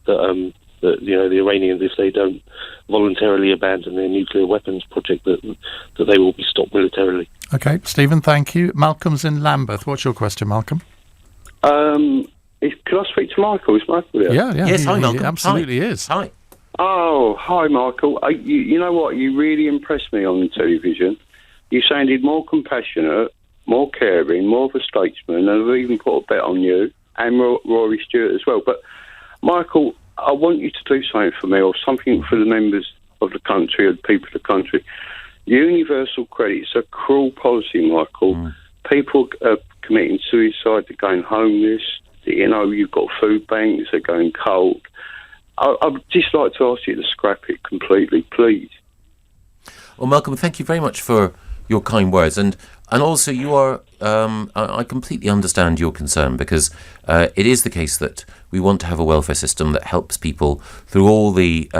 [SPEAKER 17] that the Iranians, if they don't voluntarily abandon their nuclear weapons project, that they will be stopped militarily.
[SPEAKER 3] Okay, Stephen, thank you. Malcolm's in Lambeth. What's your question, Malcolm?
[SPEAKER 18] Can I speak to Michael? Is Michael there?
[SPEAKER 3] Yeah.
[SPEAKER 4] Yes, hi, Malcolm.
[SPEAKER 3] He absolutely is.
[SPEAKER 4] Hi.
[SPEAKER 18] Oh, hi, Michael. You know what? You really impressed me on the television. You sounded more compassionate, more caring, more of a statesman, and I've even put a bet on you and Rory Stewart as well. But, Michael, I want you to do something for me, or something for the members of the country, or the people of the country. Universal credit's a cruel policy, Michael. People are committing suicide, they're going homeless, you've got food banks, they're going cold. I'd just like to ask you to scrap it completely, please.
[SPEAKER 4] Well, Malcolm, thank you very much for your kind words, and also you are. I completely understand your concern, because it is the case that we want to have a welfare system that helps people through all the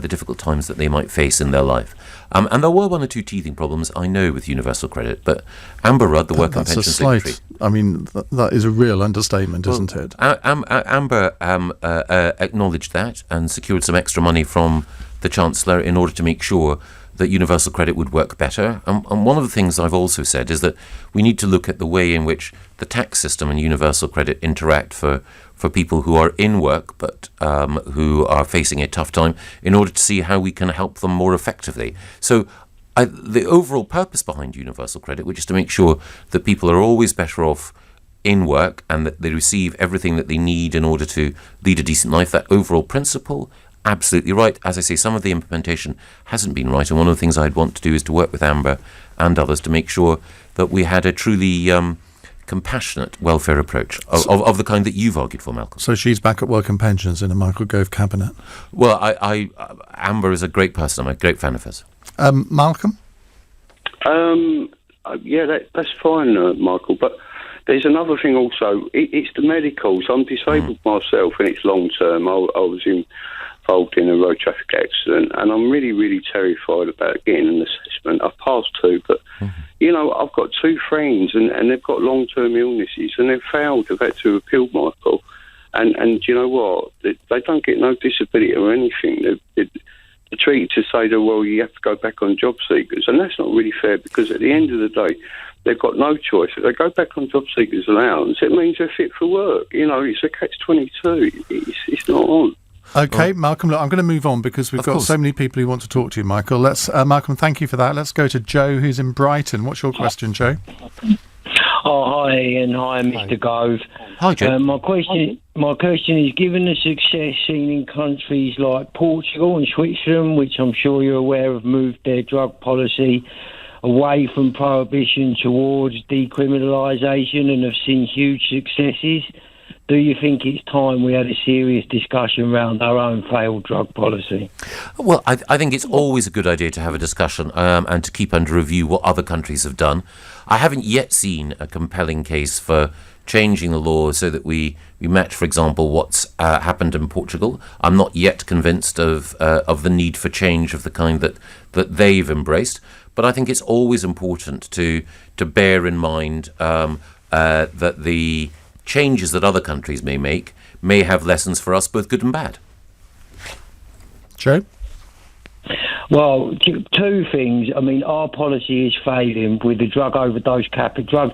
[SPEAKER 4] difficult times that they might face in their life. And there were one or two teething problems, I know, with universal credit, but Amber Rudd, the Work and Pension Secretary...
[SPEAKER 3] I mean, that is a real understatement, isn't it?
[SPEAKER 4] Amber acknowledged that and secured some extra money from the Chancellor in order to make sure that universal credit would work better. And one of the things I've also said is that we need to look at the way in which the tax system and universal credit interact for people who are in work but who are facing a tough time, in order to see how we can help them more effectively. So the overall purpose behind universal credit, which is to make sure that people are always better off in work and that they receive everything that they need in order to lead a decent life, that overall principle, absolutely right. As I say, some of the implementation hasn't been right, and one of the things I'd want to do is to work with Amber and others to make sure that we had a truly compassionate welfare approach of the kind that you've argued for, Malcolm.
[SPEAKER 3] So she's back at Work and Pensions in a Michael Gove cabinet.
[SPEAKER 4] Well, Amber is a great person. I'm a great fan of hers.
[SPEAKER 3] Malcolm?
[SPEAKER 18] That's fine, Michael, but there's another thing also. It's the medicals. I'm disabled myself, and it's long term. I was involved in a road traffic accident, and I'm really, really terrified about getting an assessment. I've passed two, but I've got two friends, and they've got long-term illnesses, and they've failed. They've had to appeal, Michael, and you know what? They don't get no disability or anything. They're treated to say that, well, you have to go back on job seekers, and that's not really fair, because at the end of the day, they've got no choice. If they go back on job seekers allowance, it means they're fit for work. It's a catch-22. It's not on.
[SPEAKER 3] Okay, Malcolm, look, I'm going to move on because we've got so many people who want to talk to you, Michael. Malcolm, thank you for that. Let's go to Joe, who's in Brighton. What's your question, Joe?
[SPEAKER 19] Oh, hi, Ian. Hi, Mr. Gove.
[SPEAKER 4] Hi, Joe.
[SPEAKER 19] My question is, given the success seen in countries like Portugal and Switzerland, which I'm sure you're aware have moved their drug policy away from prohibition towards decriminalisation and have seen huge successes, do you think it's time we had a serious discussion around our own failed drug policy?
[SPEAKER 4] Well, I think it's always a good idea to have a discussion and to keep under review what other countries have done. I haven't yet seen a compelling case for changing the law so that we match, for example, what's happened in Portugal. I'm not yet convinced of the need for change of the kind that they've embraced. But I think it's always important to bear in mind that the changes that other countries may make may have lessons for us, both good and bad.
[SPEAKER 3] Joe?
[SPEAKER 19] Well, two things. I mean, our policy is failing with the drug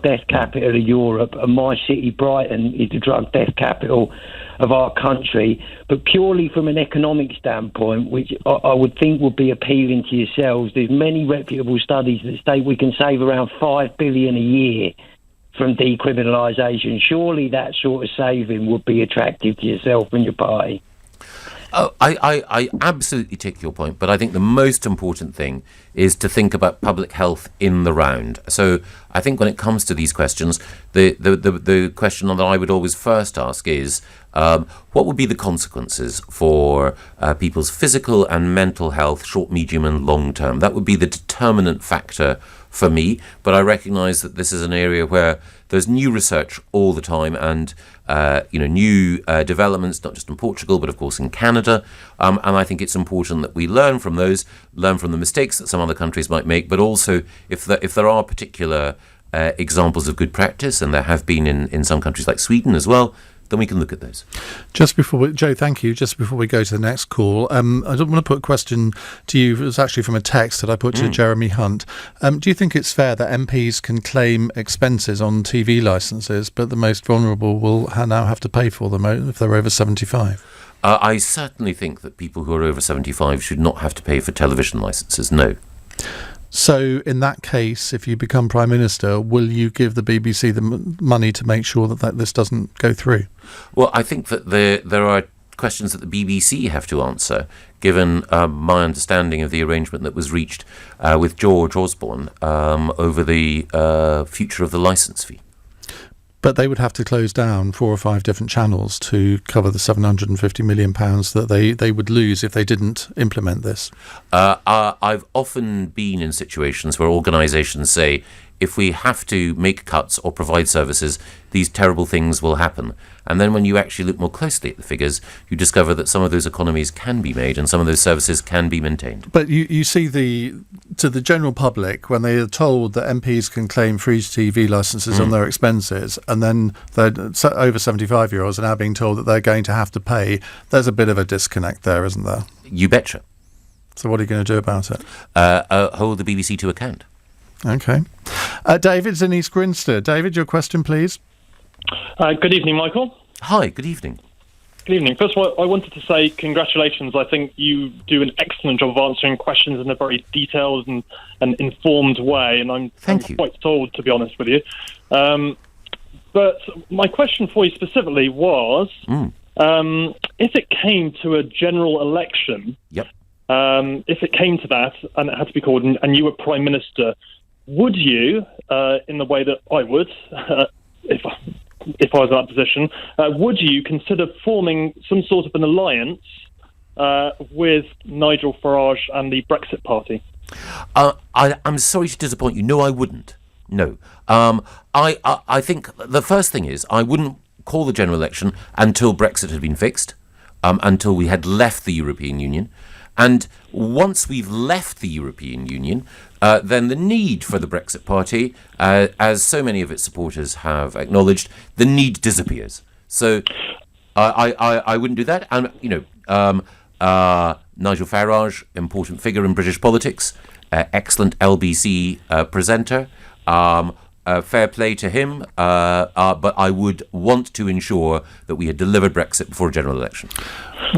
[SPEAKER 19] death capital of Europe, and my city, Brighton, is the drug death capital of our country. But purely from an economic standpoint, which I would think would be appealing to yourselves, there's many reputable studies that state we can save around $5 billion a year from decriminalisation. Surely that sort of saving would be attractive to yourself and your party.
[SPEAKER 4] Oh, I absolutely take your point, but I think the most important thing is to think about public health in the round. So I think when it comes to these questions, the question that I would always first ask is, what would be the consequences for people's physical and mental health, short, medium and long term? That would be the determinant factor for me, but I recognise that this is an area where there's new research all the time and new developments, not just in Portugal, but of course in Canada. And I think it's important that we learn from those, learn from the mistakes that some other countries might make, but also if there are particular examples of good practice, and there have been in some countries like Sweden as well, then we can look at those.
[SPEAKER 3] Joe, thank you. Just before we go to the next call, I don't want to put a question to you. It was actually from a text that I put to Jeremy Hunt. Do you think it's fair that MPs can claim expenses on TV licences, but the most vulnerable will now have to pay for them if they're over 75?
[SPEAKER 4] I certainly think that people who are over 75 should not have to pay for television licences, no.
[SPEAKER 3] So in that case, if you become Prime Minister, will you give the BBC the money to make sure that this doesn't go through?
[SPEAKER 4] Well, I think that there are questions that the BBC have to answer, given my understanding of the arrangement that was reached with George Osborne over the future of the licence fee.
[SPEAKER 3] But they would have to close down 4 or 5 different channels to cover the £750 million that they would lose if they didn't implement this.
[SPEAKER 4] I've often been in situations where organisations say, if we have to make cuts or provide services, these terrible things will happen. And then when you actually look more closely at the figures, you discover that some of those economies can be made and some of those services can be maintained.
[SPEAKER 3] But you see to the general public, when they are told that MPs can claim free TV licences on their expenses, and then they're over 75-year-olds are now being told that they're going to have to pay, there's a bit of a disconnect there, isn't there?
[SPEAKER 4] You betcha.
[SPEAKER 3] So what are you going to do about it?
[SPEAKER 4] Hold the BBC to account.
[SPEAKER 3] Okay. David's in East Grinstead. David, your question, please.
[SPEAKER 20] Good evening, Michael.
[SPEAKER 4] Hi, good evening.
[SPEAKER 20] Good evening. First of all, I wanted to say congratulations. I think you do an excellent job of answering questions in a very detailed and informed way, and I'm quite sold, to be honest with you. But my question for you specifically was, if it came to a general election, if it came to that and it had to be called, and you were Prime Minister, would you, in the way that I would, if I was in that position, would you consider forming some sort of an alliance with Nigel Farage and the Brexit Party?
[SPEAKER 4] I'm sorry to disappoint you. No, I wouldn't. No. I think the first thing is I wouldn't call the general election until Brexit had been fixed, until we had left the European Union. And once we've left the European Union, then the need for the Brexit Party, as so many of its supporters have acknowledged, the need disappears. So I wouldn't do that. And, Nigel Farage, important figure in British politics, excellent LBC presenter, fair play to him, but I would want to ensure that we had delivered Brexit before a general election.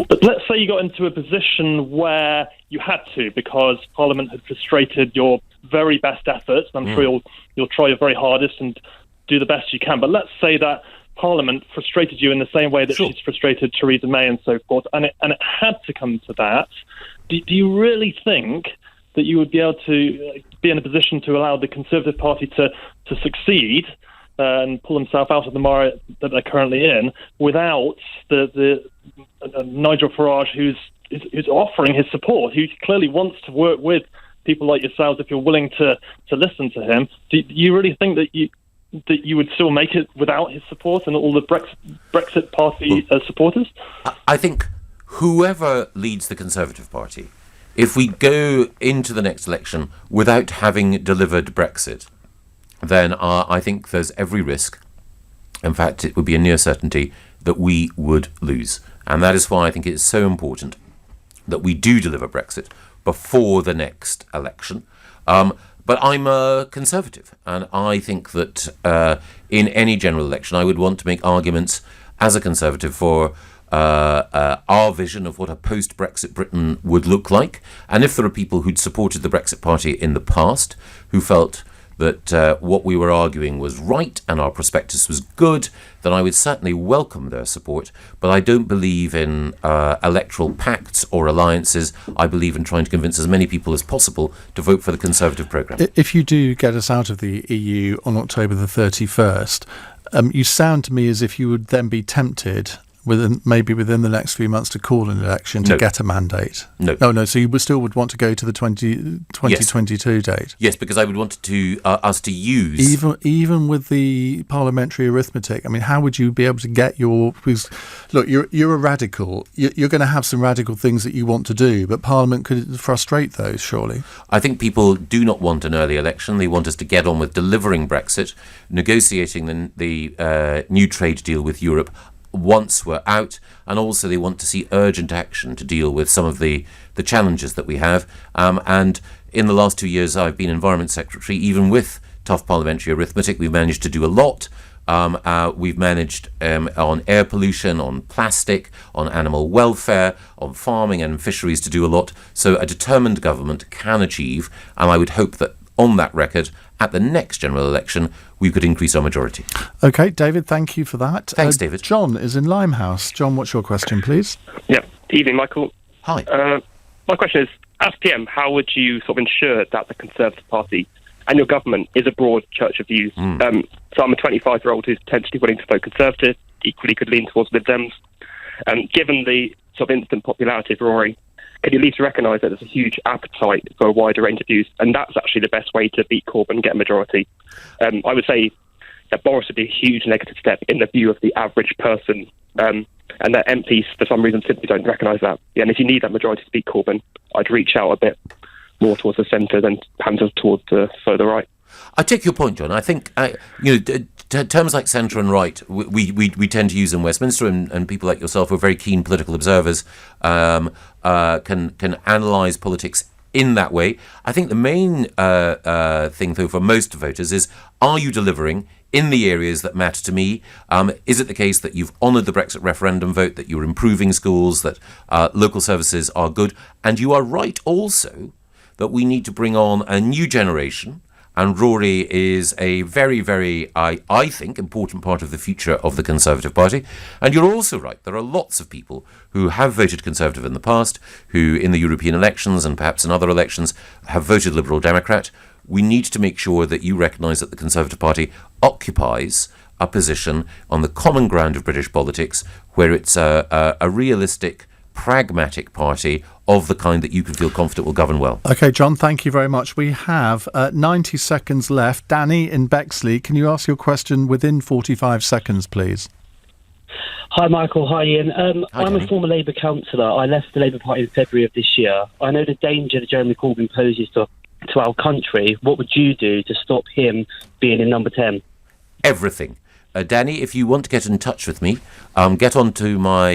[SPEAKER 20] But let's say you got into a position where you had to, because Parliament had frustrated your very best efforts, and I'm sure you'll try your very hardest and do the best you can. But let's say that Parliament frustrated you in the same way that she's frustrated Theresa May and so forth, and it had to come to that. Do you really think that you would be able to be in a position to allow the Conservative Party to succeed and pull themselves out of the mire that they're currently in without the Nigel Farage who's offering his support, who clearly wants to work with people like yourselves if you're willing to listen to him? Do you really think that you would still make it without his support and all the Brexit Party supporters?
[SPEAKER 4] I think whoever leads the Conservative Party, if we go into the next election without having delivered Brexit, then I think there's every risk, in fact it would be a near certainty, that we would lose. And that is why I think it is so important that we do deliver Brexit before the next election. But I'm a Conservative, and I think that in any general election I would want to make arguments as a Conservative for our vision of what a post-Brexit Britain would look like. And if there are people who'd supported the Brexit Party in the past who felt that what we were arguing was right and our prospectus was good, then I would certainly welcome their support. But I don't believe in electoral pacts or alliances. I believe in trying to convince as many people as possible to vote for the Conservative programme.
[SPEAKER 3] If you do get us out of the EU on October the 31st, you sound to me as if you would then be tempted, within the next few months to call an election to get a mandate?
[SPEAKER 4] No.
[SPEAKER 3] Oh, no. So you still would want to go to the 2022 date?
[SPEAKER 4] Yes, because I would want us to use...
[SPEAKER 3] Even with the parliamentary arithmetic, I mean, how would you be able to get your... Because, look, you're a radical. You're going to have some radical things that you want to do, but Parliament could frustrate those, surely.
[SPEAKER 4] I think people do not want an early election. They want us to get on with delivering Brexit, negotiating the new trade deal with Europe once we're out, and also they want to see urgent action to deal with some of the challenges that we have. And in the last 2 years I've been Environment Secretary. Even with tough parliamentary arithmetic, we've managed to do a lot. We've managed on air pollution, on plastic, on animal welfare, on farming and fisheries to do a lot. So a determined government can achieve, and I would hope that on that record, at the next general election, we could increase our majority.
[SPEAKER 3] OK, David, thank you for that.
[SPEAKER 4] Thanks, David.
[SPEAKER 3] John is in Limehouse. John, what's your question, please?
[SPEAKER 21] Yeah. Evening, Michael.
[SPEAKER 4] Hi.
[SPEAKER 21] My question is, as PM, how would you sort of ensure that the Conservative Party and your government is a broad church of views? So I'm a 25-year-old who's potentially willing to vote Conservative, equally could lean towards Lib Dems. Given the sort of instant popularity of Rory, could you at least recognise that there's a huge appetite for a wider range of views, and that's actually the best way to beat Corbyn and get a majority? I would say that Boris would be a huge negative step in the view of the average person, and that MPs, for some reason, simply don't recognise that. And if you need that majority to beat Corbyn, I'd reach out a bit more towards the centre than panzer towards the further right.
[SPEAKER 4] I take your point, John. I think terms like centre and right, we tend to use in Westminster, and people like yourself who are very keen political observers can analyse politics in that way. I think the main thing, though, for most voters is, are you delivering in the areas that matter to me? Is it the case that you've honoured the Brexit referendum vote, that you're improving schools, that local services are good? And you are right also that we need to bring on a new generation, and Rory is a very, very, I think, important part of the future of the Conservative Party. And you're also right, there are lots of people who have voted Conservative in the past, who in the European elections and perhaps in other elections have voted Liberal Democrat. We need to make sure that you recognise that the Conservative Party occupies a position on the common ground of British politics, where it's a realistic, pragmatic party of the kind that you can feel confident will govern well. OK,
[SPEAKER 3] John, thank you very much. We have 90 seconds left. Danny in Bexley, can you ask your question within 45 seconds, please?
[SPEAKER 22] Hi, Michael. Hi, Ian.
[SPEAKER 4] Hi,
[SPEAKER 22] I'm
[SPEAKER 4] Danny.
[SPEAKER 22] a former Labour councillor. I left the Labour Party in February of this year. I know the danger that Jeremy Corbyn poses to our country. What would you do to stop him being in number 10?
[SPEAKER 4] Everything. Danny, if you want to get in touch with me, get onto my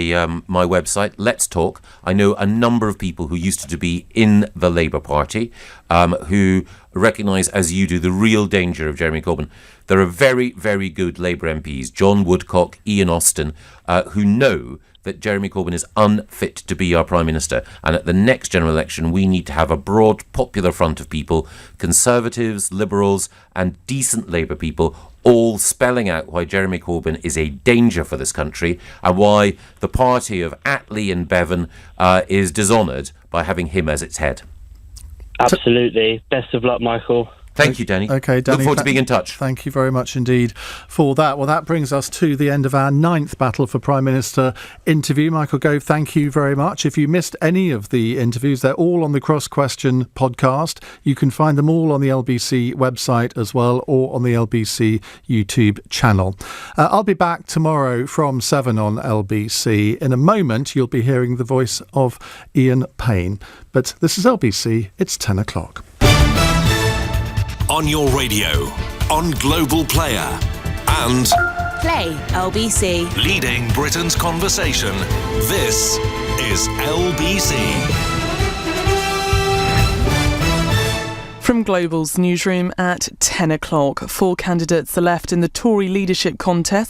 [SPEAKER 4] website, Let's Talk. I know a number of people who used to be in the Labour Party who recognise, as you do, the real danger of Jeremy Corbyn. There are very, very good Labour MPs, John Woodcock, Ian Austin, who know that Jeremy Corbyn is unfit to be our Prime Minister. And at the next general election, we need to have a broad, popular front of people, Conservatives, Liberals and decent Labour people, all spelling out why Jeremy Corbyn is a danger for this country and why the party of Attlee and Bevan is dishonoured by having him as its head.
[SPEAKER 22] Absolutely. Best of luck, Michael.
[SPEAKER 4] Thank you, Danny.
[SPEAKER 3] OK, Danny.
[SPEAKER 4] Look forward to being in touch.
[SPEAKER 3] Thank you very much indeed for that. Well, that brings us to the end of our 9th Battle for Prime Minister interview. Michael Gove, thank you very much. If you missed any of the interviews, they're all on the Cross Question podcast. You can find them all on the LBC website as well, or on the LBC YouTube channel. I'll be back tomorrow from 7 on LBC. In a moment, you'll be hearing the voice of Ian Payne. But this is LBC. It's 10 o'clock.
[SPEAKER 23] On your radio, on Global Player, and
[SPEAKER 24] Play LBC.
[SPEAKER 23] leading Britain's conversation. This is LBC.
[SPEAKER 1] From Global's newsroom at 10 o'clock, 4 candidates are left in the Tory leadership contest.